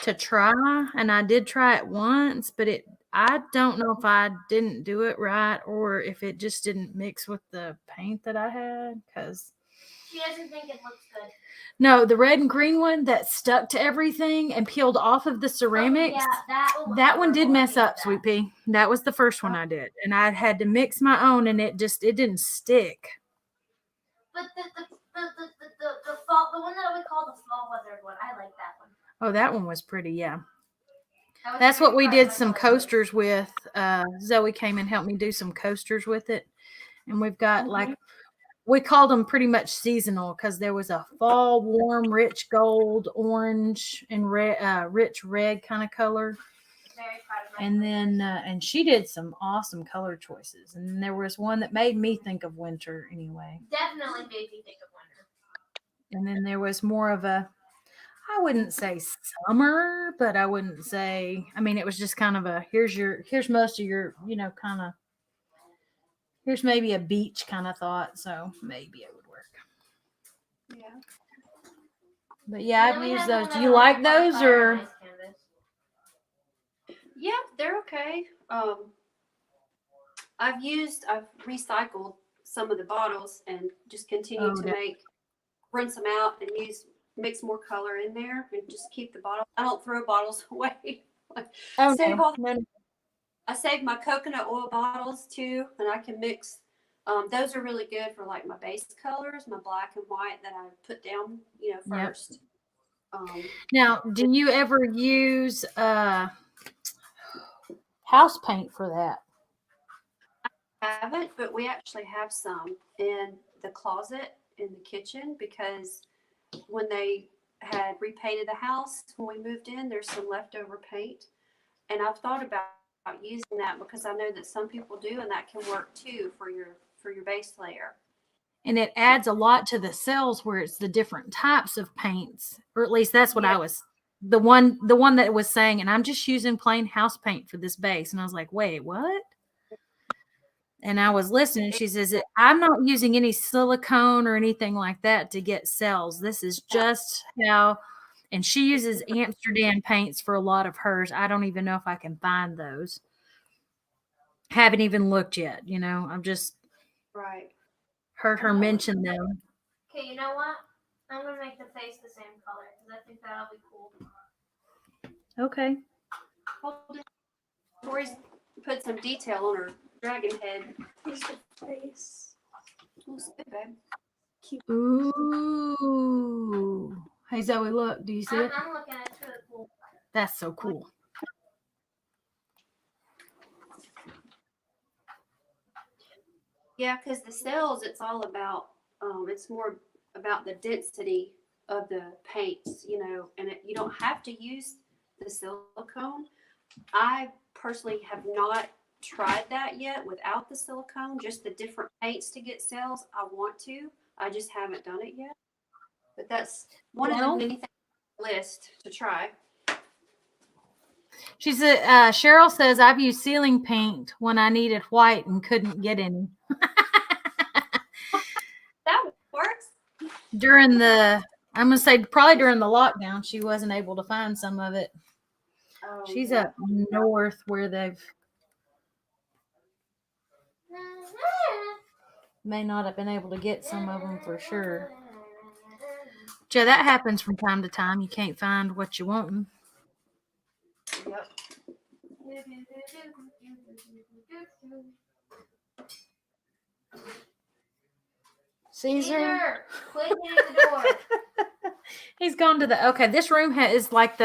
Speaker 1: to try, and I did try it once, but I don't know if I didn't do it right or if it just didn't mix with the paint that I had because
Speaker 2: She doesn't think it looks good.
Speaker 1: No, the red and green one that stuck to everything and peeled off of the ceramics.
Speaker 2: Oh, yeah,
Speaker 1: That one did
Speaker 2: horrible. I
Speaker 1: mess
Speaker 2: hated
Speaker 1: up,
Speaker 2: that.
Speaker 1: Sweet Pea. That was the first one I did, and I had to mix my own, and it didn't stick.
Speaker 2: But the one that we call the fall weathered one, I like that one.
Speaker 1: Oh, that one was pretty, yeah.
Speaker 2: I was
Speaker 1: That's
Speaker 2: very
Speaker 1: what we
Speaker 2: proud of
Speaker 1: did
Speaker 2: my
Speaker 1: some
Speaker 2: color choice.
Speaker 1: coasters with. Zoe came and helped me do some coasters with it, and we've got like we called them pretty much seasonal because there was a fall warm, rich gold, orange, and red, rich red kind of color.
Speaker 2: Very proud of my
Speaker 1: And then, and she did some awesome color choices. And then there was one that made me think of winter anyway.
Speaker 2: definitely made me think of winter.
Speaker 1: And then there was more of a, I wouldn't say summer, but I wouldn't say, I mean, it was just kind of a, here's most of your, kind of, here's maybe a beach kind of thought. So maybe it would work.
Speaker 3: Yeah.
Speaker 1: But yeah,
Speaker 2: And then
Speaker 1: I've
Speaker 2: we
Speaker 1: used
Speaker 2: had
Speaker 1: those.
Speaker 2: one
Speaker 1: Do
Speaker 2: that
Speaker 1: you
Speaker 2: was
Speaker 1: like
Speaker 2: on
Speaker 1: those
Speaker 2: fire
Speaker 1: or?
Speaker 2: and ice canvas.
Speaker 3: Yeah, they're okay. I've recycled some of the bottles and just continue
Speaker 1: Oh,
Speaker 3: to rinse them out and mix more color in there and just keep the bottle. I don't throw bottles away.
Speaker 1: Oh,
Speaker 3: Save
Speaker 1: no.
Speaker 3: all-
Speaker 1: No.
Speaker 3: I save my coconut oil bottles too, and I can mix. Those are really good for like my base colors, my black and white that I put down, first.
Speaker 1: Now, do you ever use house paint for that?
Speaker 3: Haven't, but we actually have some in the closet in the kitchen because when they had repainted the house when we moved in, there's some leftover paint, and I've thought about using that because I know that some people do, and that can work too for your base layer.
Speaker 1: And it adds a lot to the cells where it's the different types of paints, or at least that's what
Speaker 3: Yeah.
Speaker 1: I was. The one that was saying, and I'm just using plain house paint for this base, and I was like, wait, what? And I was listening. She says, I'm not using any silicone or anything like that to get cells. This is just how, and she uses Amsterdam paints for a lot of hers. I don't even know if I can find those. Haven't even looked yet. I've just
Speaker 3: Right.
Speaker 1: heard her mention them.
Speaker 2: Okay, you know what? I'm gonna make the face the same color because I think that'll be cool.
Speaker 1: Okay.
Speaker 3: Hold it. Tori's put some detail on her dragon head.
Speaker 6: Here's the face.
Speaker 3: Looks good, babe.
Speaker 1: Ooh. Hey, Zoe, look. Do you see it?
Speaker 2: I'm looking at it too. Cool.
Speaker 1: That's so cool.
Speaker 3: Yeah, because the cells, it's all about, it's more about the density of the paints, and you don't have to use the silicone. I personally have not tried that yet without the silicone, just the different paints to get cells. I want to, I just haven't done it yet. But that's one of the
Speaker 1: Well-
Speaker 3: many things on the list to try.
Speaker 1: She said, Cheryl says, I've used ceiling paint when I needed white and couldn't get any.
Speaker 3: That works.
Speaker 1: I'm going to say probably during the lockdown, she wasn't able to find some of it.
Speaker 3: Oh,
Speaker 1: She's
Speaker 3: yeah.
Speaker 1: up north where they've may not have been able to get some of them for sure. Yeah, that happens from time to time. You can't find what you want.
Speaker 3: Yep.
Speaker 2: Caesar, quit hitting the door.
Speaker 1: He's gone to okay. This room is like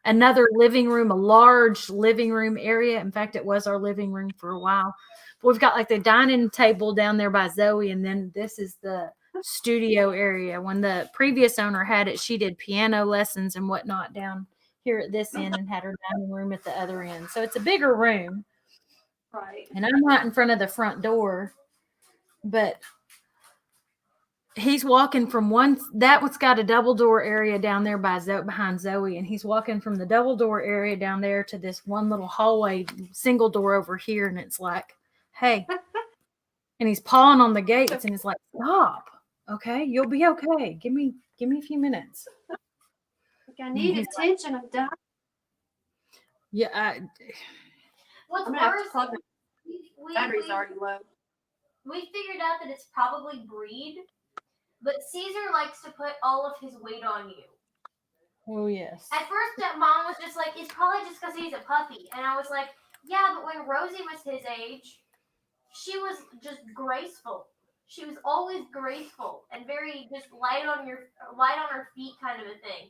Speaker 1: another living room, a large living room area. In fact, it was our living room for a while. But we've got like the dining table down there by Zoe, and then this is the studio area. When the previous owner had it, she did piano lessons and whatnot down here at this end and had her dining room at the other end. So it's a bigger room.
Speaker 3: Right.
Speaker 1: And I'm not in front of the front door, but he's walking from that one's got a double door area down there behind Zoe, and he's walking from the double door area down there to this one little hallway single door over here, and it's like, hey, and he's pawing on the gates, and he's like, stop, okay, you'll be okay, give me a few minutes.
Speaker 3: I need attention. I'm done.
Speaker 1: Yeah,
Speaker 2: What's
Speaker 3: I'm gonna have to
Speaker 2: worse,
Speaker 3: plug my battery's
Speaker 2: we
Speaker 3: already low.
Speaker 2: figured out that it's probably breed But Caesar likes to put all of his weight on you.
Speaker 1: Oh yes.
Speaker 2: At first, Mom was just like, it's probably just because he's a puppy. And I was like, yeah, but when Rosie was his age, she was just graceful. She was always graceful and very just light on her feet kind of a thing.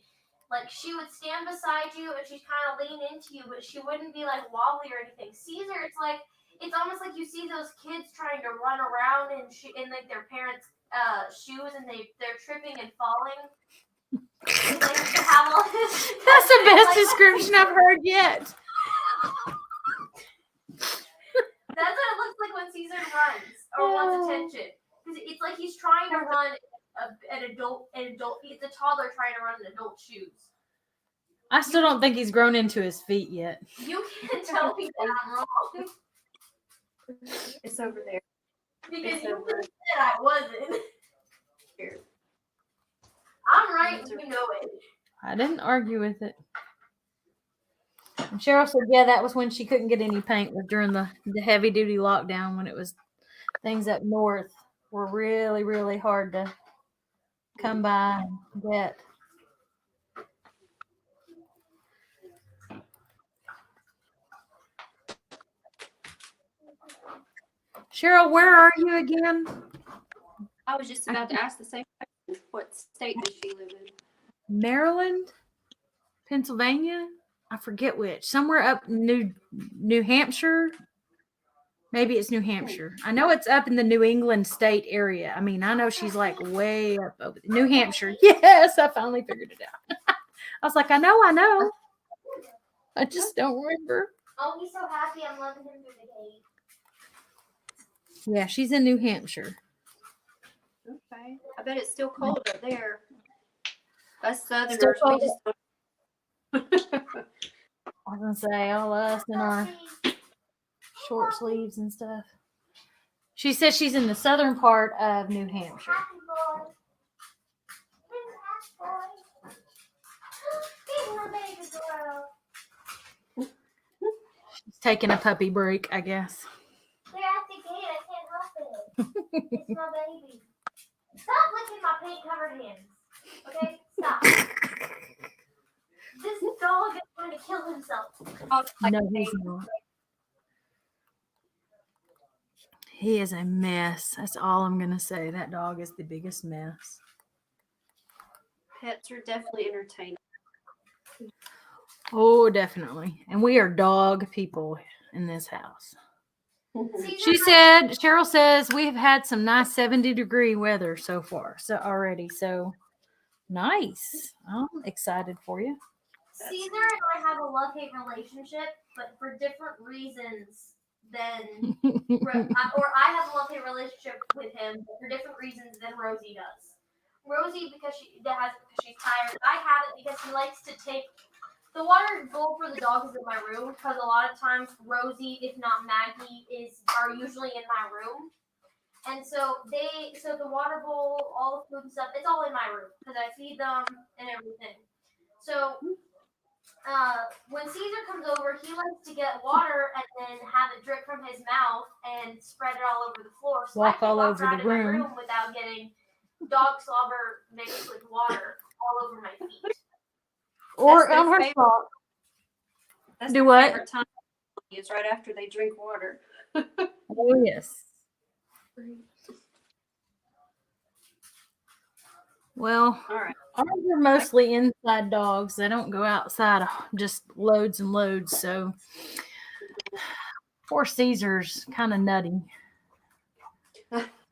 Speaker 2: Like, she would stand beside you and she'd kind of lean into you, but she wouldn't be like wobbly or anything. Caesar, it's almost like you see those kids trying to run around in like their parents' shoes, and they're tripping and falling. And they have all this,
Speaker 1: That's the best description I've heard yet.
Speaker 2: That's what it looks like when Caesar runs or wants attention. Because it's like he's trying to run an adult. It's a toddler trying to run an adult shoes.
Speaker 1: I still don't think he's grown into his feet yet.
Speaker 2: You can't tell me that I'm wrong.
Speaker 3: It's over there.
Speaker 2: Because you said I wasn't.
Speaker 3: Here.
Speaker 2: I'm right, you know it.
Speaker 1: I didn't argue with it. And Cheryl said, yeah, that was when she couldn't get any paint, was during the heavy duty lockdown, when it was things up north were really, really hard to come by and get. Cheryl, where are you again?
Speaker 3: I was just about to ask the same question. What state does she live in?
Speaker 1: Maryland? Pennsylvania? I forget which. Somewhere up New Hampshire. Maybe it's New Hampshire. I know it's up in the New England state area. I mean, I know she's like way up over New Hampshire. Yes, I finally figured it out. I was like, I know. I just don't remember.
Speaker 2: Oh, he's so happy I'm letting him through the gate.
Speaker 1: Yeah, she's in New Hampshire.
Speaker 3: Okay. I bet it's still cold up there. Us Southerners,
Speaker 1: Still
Speaker 3: we
Speaker 1: cold.
Speaker 3: just don't.
Speaker 1: I was gonna say all us in our short sleeves and stuff. She says she's in the southern part of New Hampshire.
Speaker 2: Happy boy. He's my baby girl.
Speaker 1: She's taking a puppy break, I guess.
Speaker 2: They're at the gate. I can't help it. It's my baby. Stop licking my paint covered hands. Okay? Stop. This dog is going to kill himself.
Speaker 1: No, he's not. He is a mess. That's all I'm gonna say. That dog is the biggest mess.
Speaker 3: Pets are definitely entertaining.
Speaker 1: Oh, definitely. And we are dog people in this house. Cheryl says we've had some nice 70-degree weather so far. So already. So nice. I'm excited for you.
Speaker 2: Caesar and I have a love-hate relationship, but for different reasons than, or I have a love-hate relationship with him, but for different reasons than Rosie does. Rosie because she's tired. I have it because he likes to take the water bowl for the dog is in my room, because a lot of times Rosie, if not Maggie, are usually in my room. And so the water bowl, all the food and stuff, it's all in my room because I feed them and everything. So when Caesar comes over, he likes to get water and then have it drip from his mouth and spread it all over the floor. So
Speaker 1: Walk
Speaker 2: I can
Speaker 1: all
Speaker 2: walk
Speaker 1: over
Speaker 2: around
Speaker 1: the
Speaker 2: in my
Speaker 1: room.
Speaker 2: room without getting dog slobber mixed with water all over my feet.
Speaker 1: Or
Speaker 3: That's
Speaker 1: on
Speaker 3: their
Speaker 1: her
Speaker 3: favorite-
Speaker 1: spot.
Speaker 3: That's
Speaker 1: Do
Speaker 3: their
Speaker 1: what?
Speaker 3: favorite time is right after they drink water.
Speaker 1: Oh, yes. Well,
Speaker 3: All right.
Speaker 1: ours are mostly inside dogs. They don't go outside just loads and loads. So poor Caesar's kind of nutty.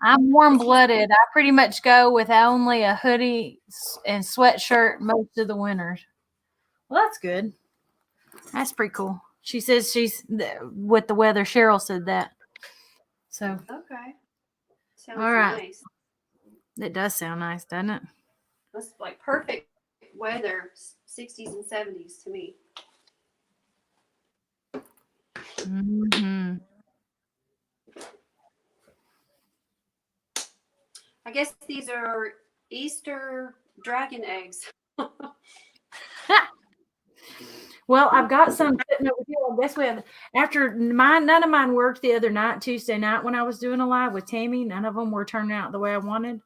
Speaker 1: I'm warm-blooded. I pretty much go with only a hoodie and sweatshirt most of the winters. Well, that's good. That's pretty cool. She says she's with the weather. Cheryl said that. So
Speaker 3: Okay. Sounds
Speaker 1: All right.
Speaker 3: nice.
Speaker 1: it does sound nice, doesn't it?
Speaker 3: That's like perfect weather, 60s and 70s to me.
Speaker 1: Mm-hmm.
Speaker 3: I guess these are Easter dragon eggs.
Speaker 1: Well, I've got some sitting over here. I guess we have none of mine worked the other night, Tuesday night when I was doing a live with Tammy. None of them were turning out the way I wanted.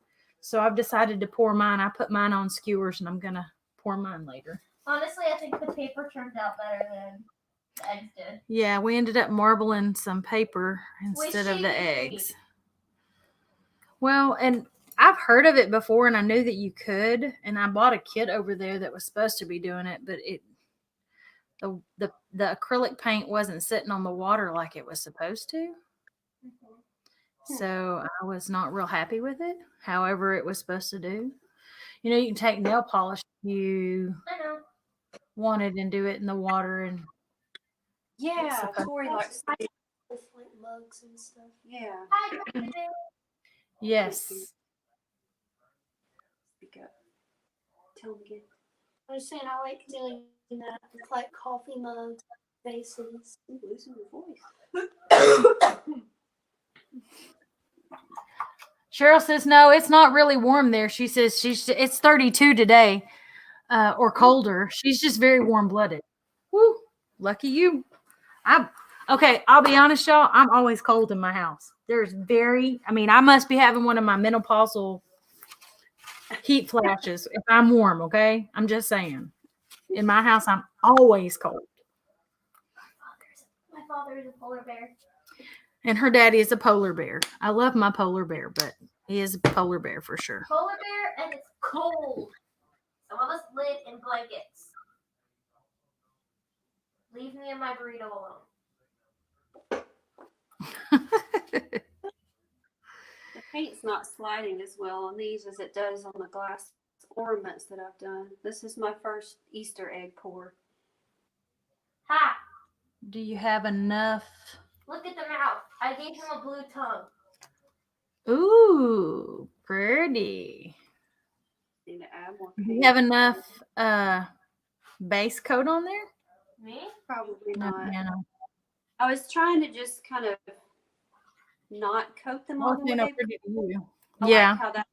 Speaker 1: So I've decided to pour mine. I put mine on skewers and I'm going to pour mine later.
Speaker 2: Honestly, I think the paper turned out better than the eggs did.
Speaker 1: Yeah, we ended up marbling some paper instead of the
Speaker 2: shaved it
Speaker 1: eggs.
Speaker 2: green.
Speaker 1: Well, and I've heard of it before and I knew that you could. And I bought a kit over there that was supposed to be doing it, but the acrylic paint wasn't sitting on the water like it was supposed to. So I was not real happy with it. However, it was supposed to do. You know, you can take nail polish if you
Speaker 2: I know.
Speaker 1: wanted and do it in the water. And
Speaker 3: Yeah, Tori likes to do,
Speaker 6: With like mugs and stuff.
Speaker 3: yeah.
Speaker 2: Hi, David.
Speaker 1: yes,
Speaker 3: Speak up. Tell them again.
Speaker 6: I was saying I like doing that with like coffee mugs, vases.
Speaker 3: I'm losing your voice.
Speaker 1: Cheryl says no, it's not really warm there. She says it's 32 today, or colder. She's just very warm blooded. Woo, lucky you. I'll be honest, y'all. I'm always cold in my house. I must be having one of my menopausal heat flashes if I'm warm. Okay, I'm just saying. In my house, I'm always cold.
Speaker 2: My father is a polar bear.
Speaker 1: And her daddy is a polar bear. I love my polar bear, but he is a polar bear for sure.
Speaker 2: Polar bear, and it's cold. Some of us live in blankets. Leave me and my burrito alone.
Speaker 3: The paint's not sliding as well on these as it does on the glass ornaments that I've done. This is my first Easter egg pour.
Speaker 2: Ha!
Speaker 1: Do you have enough?
Speaker 2: Look at the mouth. I gave him a blue tongue.
Speaker 1: Ooh, pretty.
Speaker 3: Need to add more
Speaker 1: Do
Speaker 3: paint.
Speaker 1: you have enough base coat on there?
Speaker 2: Me?
Speaker 3: Probably
Speaker 1: No,
Speaker 3: not.
Speaker 1: no.
Speaker 3: I was trying to just kind of not coat them all the
Speaker 1: Okay, no,
Speaker 3: way.
Speaker 1: pretty to you.
Speaker 3: I
Speaker 1: Yeah.
Speaker 3: like how that.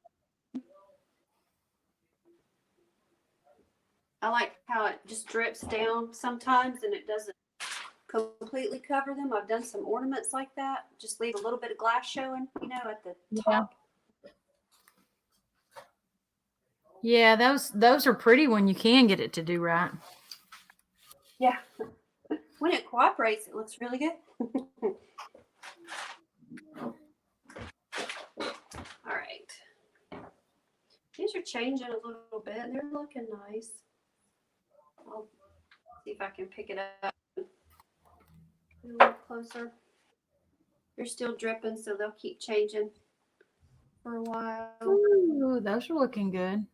Speaker 3: I like how it just drips down sometimes and it doesn't completely cover them. I've done some ornaments like that. Just leave a little bit of glass showing, at the
Speaker 1: Yeah.
Speaker 3: top.
Speaker 1: Yeah, those are pretty when you can get it to do right.
Speaker 3: Yeah. When it cooperates, it looks really good. All right. These are changing a little bit. They're looking nice. I'll see if I can pick it up a little closer. They're still dripping, so they'll keep changing for a while.
Speaker 1: Ooh, those are looking good.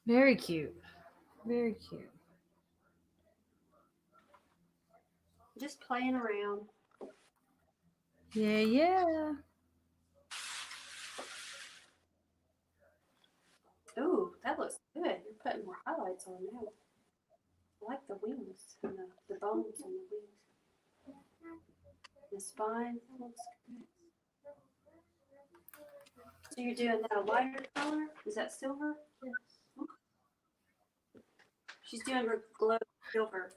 Speaker 1: Very cute. Very cute.
Speaker 3: Just playing around.
Speaker 1: Yeah, yeah.
Speaker 3: Ooh, that looks good. You're putting more highlights on now. I like the wings and the bones on the wings. The spine looks good. So you're doing that a lighter color? Is that silver?
Speaker 2: Yes.
Speaker 3: She's doing her glow silver.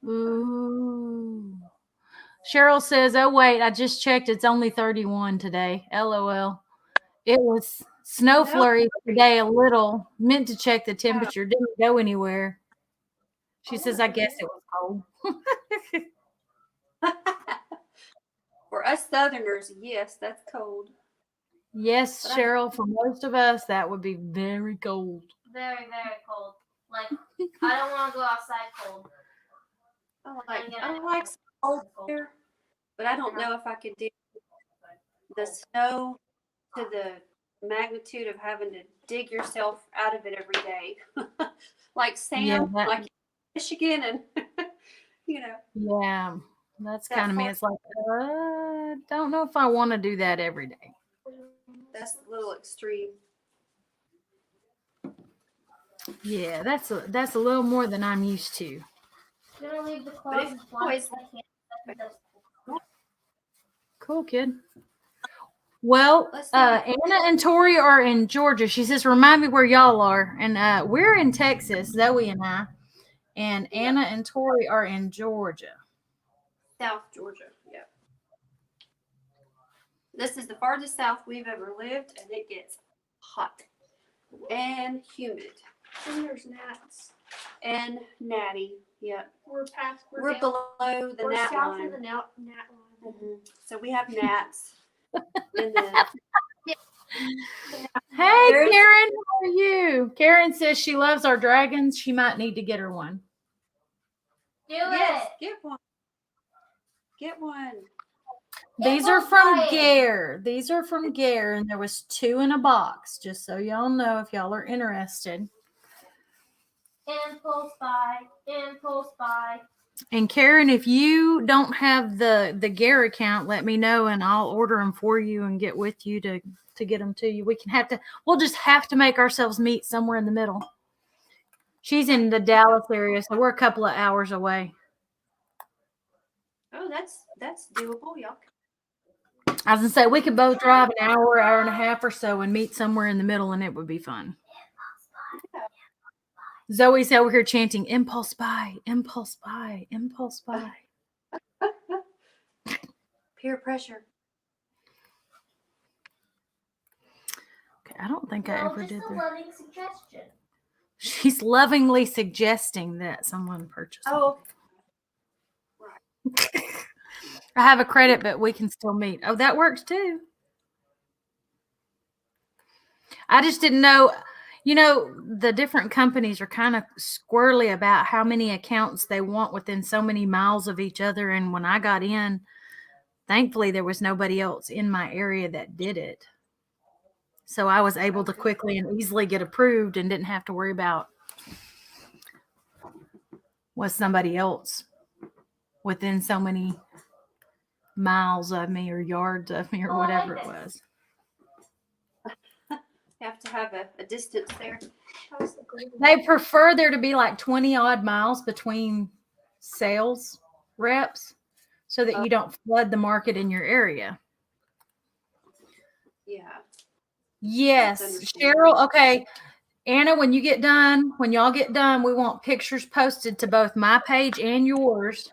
Speaker 1: Ooh. Cheryl says, "Oh wait, I just checked. It's only 31 today. LOL. It was snow flurry today. A little. Meant to check the temperature. Didn't go anywhere." She says, "I guess it was cold."
Speaker 3: For us Southerners, yes, that's cold.
Speaker 1: Yes, Cheryl. For most of us, that would be very cold.
Speaker 2: Very, very cold. Like, I don't want to go outside cold.
Speaker 3: I like some cold here, but I don't know if I could do the snow to the magnitude of having to dig yourself out of it every day. Like Sam, like Michigan, and
Speaker 1: Yeah, that's kind of me. It's like, don't know if I want to do that every day.
Speaker 3: That's a little extreme.
Speaker 1: Yeah, that's a little more than I'm used to.
Speaker 2: I'm gonna leave the closet blank.
Speaker 1: Cool, kid. Well, Anna and Tori are in Georgia. She says, "Remind me where y'all are." And we're in Texas, Zoe and I. And Anna and Tori are in Georgia.
Speaker 3: South Georgia, yeah. This is the farthest south we've ever lived, and it gets hot and humid
Speaker 6: And there's gnats.
Speaker 3: and natty. Yep.
Speaker 6: We're past.
Speaker 3: We're
Speaker 6: down,
Speaker 3: below the
Speaker 6: we're
Speaker 3: gnat
Speaker 6: south
Speaker 3: line.
Speaker 6: of the gnat line.
Speaker 3: So we have gnats. And then
Speaker 1: Hey,
Speaker 3: There's-
Speaker 1: Karen, how are you? Karen says she loves our dragons. She might need to get her one.
Speaker 2: Do
Speaker 3: yes,
Speaker 2: it.
Speaker 3: get one. Get one.
Speaker 1: These are from Gare. These are from Gare, and there was 2 in a box, just so y'all know if y'all are interested.
Speaker 2: Impulse buy. Impulse buy.
Speaker 1: And Karen, if you don't have the Gare account, let me know, and I'll order them for you and get with you to get them to you. We'll just have to make ourselves meet somewhere in the middle. She's in the Dallas area, so we're a couple of hours away.
Speaker 3: Oh, that's doable, y'all.
Speaker 1: I was gonna say we could both drive an hour, hour and a half or so, and meet somewhere in the middle, and it would be fun. Zoe's over here chanting "Impulse buy, impulse buy, impulse buy."
Speaker 3: Peer pressure.
Speaker 1: Okay, I don't think I
Speaker 2: No,
Speaker 1: ever
Speaker 2: just
Speaker 1: did
Speaker 2: a
Speaker 1: that.
Speaker 2: loving suggestion.
Speaker 1: She's lovingly suggesting that someone purchase.
Speaker 3: Oh,
Speaker 1: I have a credit, but we can still meet. Oh, that works too. I just didn't know. You know, the different companies are kind of squirrely about how many accounts they want within so many miles of each other. And when I got in, thankfully, there was nobody else in my area that did it. So I was able to quickly and easily get approved and didn't have to worry about was somebody else within so many miles of me or yards of me or
Speaker 2: Oh, I
Speaker 1: whatever
Speaker 2: like
Speaker 1: it
Speaker 2: this.
Speaker 1: was.
Speaker 3: you have to have a distance there.
Speaker 6: How's the glue?
Speaker 1: They prefer there to be like 20 odd miles between sales reps so that you don't flood the market in your area.
Speaker 3: Yeah.
Speaker 1: Yes,
Speaker 3: That's understandable.
Speaker 1: Cheryl. Okay, Anna, when y'all get done, we want pictures posted to both my page and yours.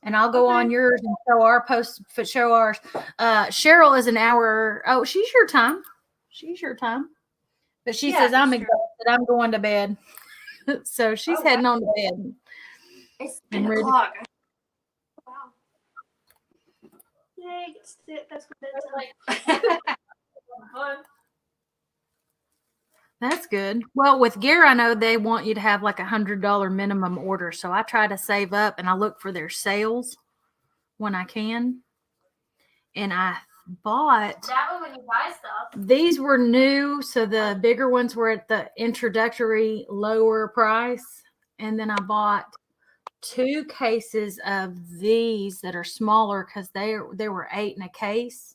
Speaker 1: And I'll go on
Speaker 3: Okay.
Speaker 1: yours and show our post, show ours. Cheryl is an hour. Oh, she's your time. She's your time. But she
Speaker 3: Yeah,
Speaker 1: says, I'm
Speaker 3: sure.
Speaker 1: exhausted. I'm going to bed. So she's
Speaker 3: Oh,
Speaker 1: heading on to bed.
Speaker 3: It's
Speaker 1: And
Speaker 3: 10
Speaker 1: ready.
Speaker 3: o'clock.
Speaker 6: Wow. Yay, that's what
Speaker 2: Fun.
Speaker 1: That's good. Well, with Gear, I know they want you to have like $100 minimum order. So I try to save up and I look for their sales when I can. And I bought,
Speaker 2: That way when you buy stuff.
Speaker 1: these were new. So the bigger ones were at the introductory lower price. And then I bought 2 cases of these that are smaller because they were 8 in a case.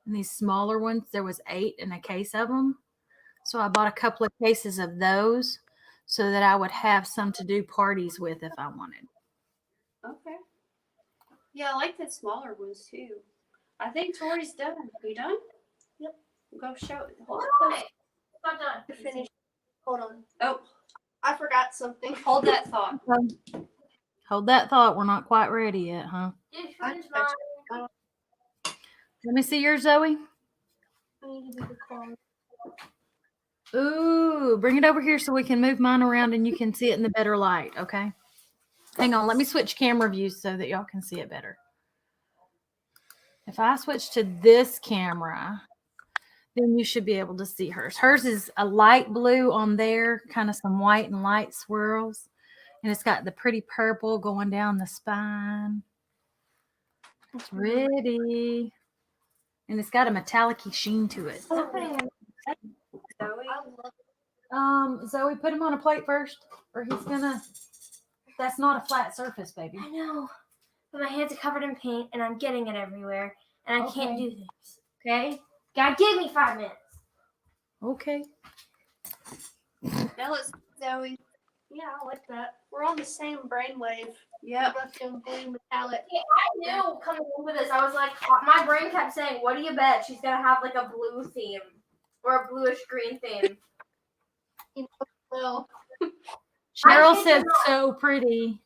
Speaker 1: And these smaller ones, there was 8 in a case of them. So I bought a couple of cases of those so that I would have some to do parties with if I wanted.
Speaker 3: Okay. Yeah, I like the smaller ones too. I think Tori's done. Are you done?
Speaker 6: Yep.
Speaker 3: Go show it.
Speaker 2: All right. Not done.
Speaker 6: to finish. Hold on.
Speaker 3: Oh,
Speaker 6: I forgot something.
Speaker 3: hold that thought.
Speaker 1: Hold that thought. We're not quite ready yet, huh?
Speaker 2: Did you
Speaker 6: I
Speaker 2: finish
Speaker 6: touched
Speaker 2: mine?
Speaker 1: Let me see yours, Zoe.
Speaker 6: I need to do the card.
Speaker 1: Ooh, bring it over here so we can move mine around and you can see it in the better light, okay? Hang on, let me switch camera views so that y'all can see it better. If I switch to this camera, then you should be able to see hers. Hers is a light blue on there, kind of some white and light swirls. And it's got the pretty purple going down the spine. It's pretty. And it's got a metallic-y sheen to it.
Speaker 3: Zoe.
Speaker 6: I love
Speaker 1: Zoe, put him on a plate first, or he's gonna. That's not a flat surface, baby.
Speaker 2: I know. But my hands are covered in paint and I'm getting it everywhere. And I can't
Speaker 1: Okay.
Speaker 2: do this. Okay? God, give me 5 minutes.
Speaker 1: Okay.
Speaker 3: Now let's Zoe.
Speaker 6: Yeah, I like that. We're on the same brainwave.
Speaker 3: Yep.
Speaker 6: Both doing blue metallic.
Speaker 2: Yeah, I knew coming into this, I was like, my brain kept saying, what do you bet? She's going to have like a blue theme or a bluish green theme.
Speaker 6: You know, well,
Speaker 1: Cheryl
Speaker 2: kid
Speaker 1: says
Speaker 2: you not.
Speaker 1: so pretty.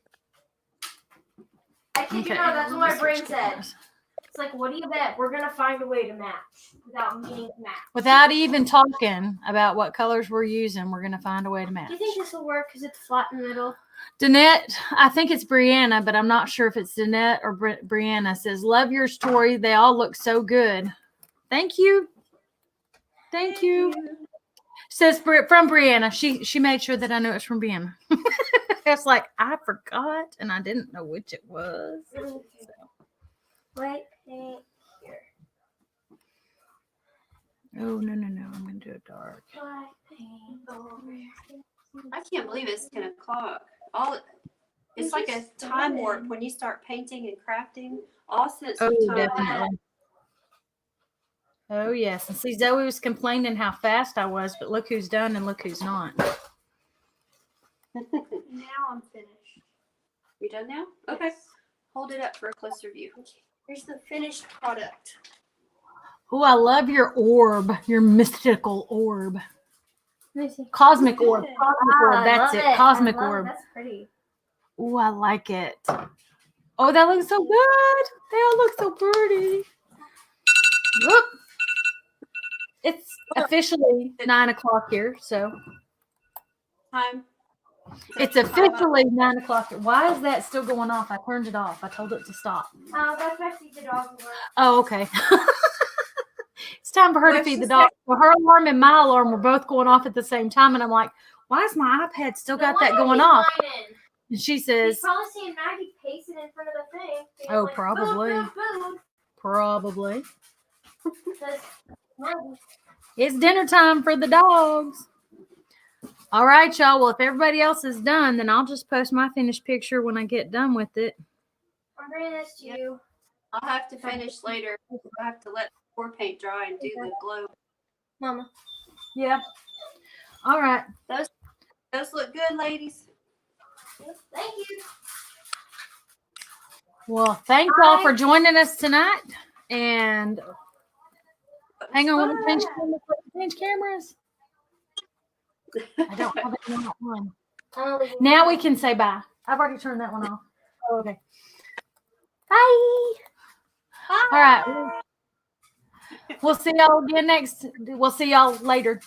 Speaker 2: I kid you not, that's what my brain said. It's like, what do you bet? We're gonna find a way to match without meaning to match.
Speaker 1: Without even talking about what colors we're using, we're gonna find a way to match.
Speaker 2: Do you think this will work because it's flat in the middle?
Speaker 1: Danette, I think it's Brianna, but I'm not sure if it's Danette or Brianna, says, love yours, Tori. They all look so good. Thank you. Thank you. Says from Brianna. She made sure that I knew it's from Brianna. It's like, I forgot and I didn't know which it was.
Speaker 2: White paint here.
Speaker 1: Oh, no. I'm going to do it dark.
Speaker 2: White paint over here.
Speaker 3: I can't believe it's 10 o'clock. It's like a time warp when you start painting and crafting. All sense of
Speaker 1: Oh,
Speaker 3: time.
Speaker 1: definitely. Oh, yes. And see, Zoe was complaining how fast I was, but look who's done and look who's not.
Speaker 6: Now I'm finished.
Speaker 3: You done now? Okay. Hold it up for a closer view.
Speaker 6: Here's the finished product.
Speaker 1: Oh, I love your orb, your mystical orb.
Speaker 2: Let me see.
Speaker 1: Cosmic orb. Cosmic orb.
Speaker 2: I
Speaker 1: That's
Speaker 2: love
Speaker 1: it. Cosmic
Speaker 2: I love
Speaker 1: orb.
Speaker 2: It. That's pretty.
Speaker 1: Oh, I like it. Oh, that looks so good. They all look so pretty. Whoop. It's officially 9 o'clock here, so
Speaker 3: Time.
Speaker 1: it's officially 9 o'clock. Why is that still going off? I turned it off. I told it to stop.
Speaker 2: That's why I see the dog work.
Speaker 1: Oh, okay. It's time for her to
Speaker 3: What's
Speaker 1: feed
Speaker 3: she
Speaker 1: the dog. Well, her alarm and my alarm were both going off at the same time, and I'm like, why is my iPad still got that going off? And she
Speaker 2: He's
Speaker 1: says,
Speaker 2: probably seeing Maggie pacing in front of the thing. being
Speaker 1: Oh,
Speaker 2: like,
Speaker 1: probably.
Speaker 2: "Food, food, food."
Speaker 1: probably.
Speaker 2: Says, "Maggie."
Speaker 1: It's dinner time for the dogs. All right, y'all. Well, if everybody else is done, then I'll just post my finished picture when I get done with it.
Speaker 2: I'm bringing this to you.
Speaker 3: I'll have to finish later. I have to let the pour paint dry and do the glow.
Speaker 2: Mama.
Speaker 1: Yep. All right.
Speaker 3: Those look good, ladies.
Speaker 2: Thank you.
Speaker 1: Well, thank y'all for joining us tonight. And hang on, let me change cameras. I don't have it on that one. Now we can say bye. I've already turned that one off. Oh, okay. Bye. All right. We'll see y'all again next. We'll see y'all later.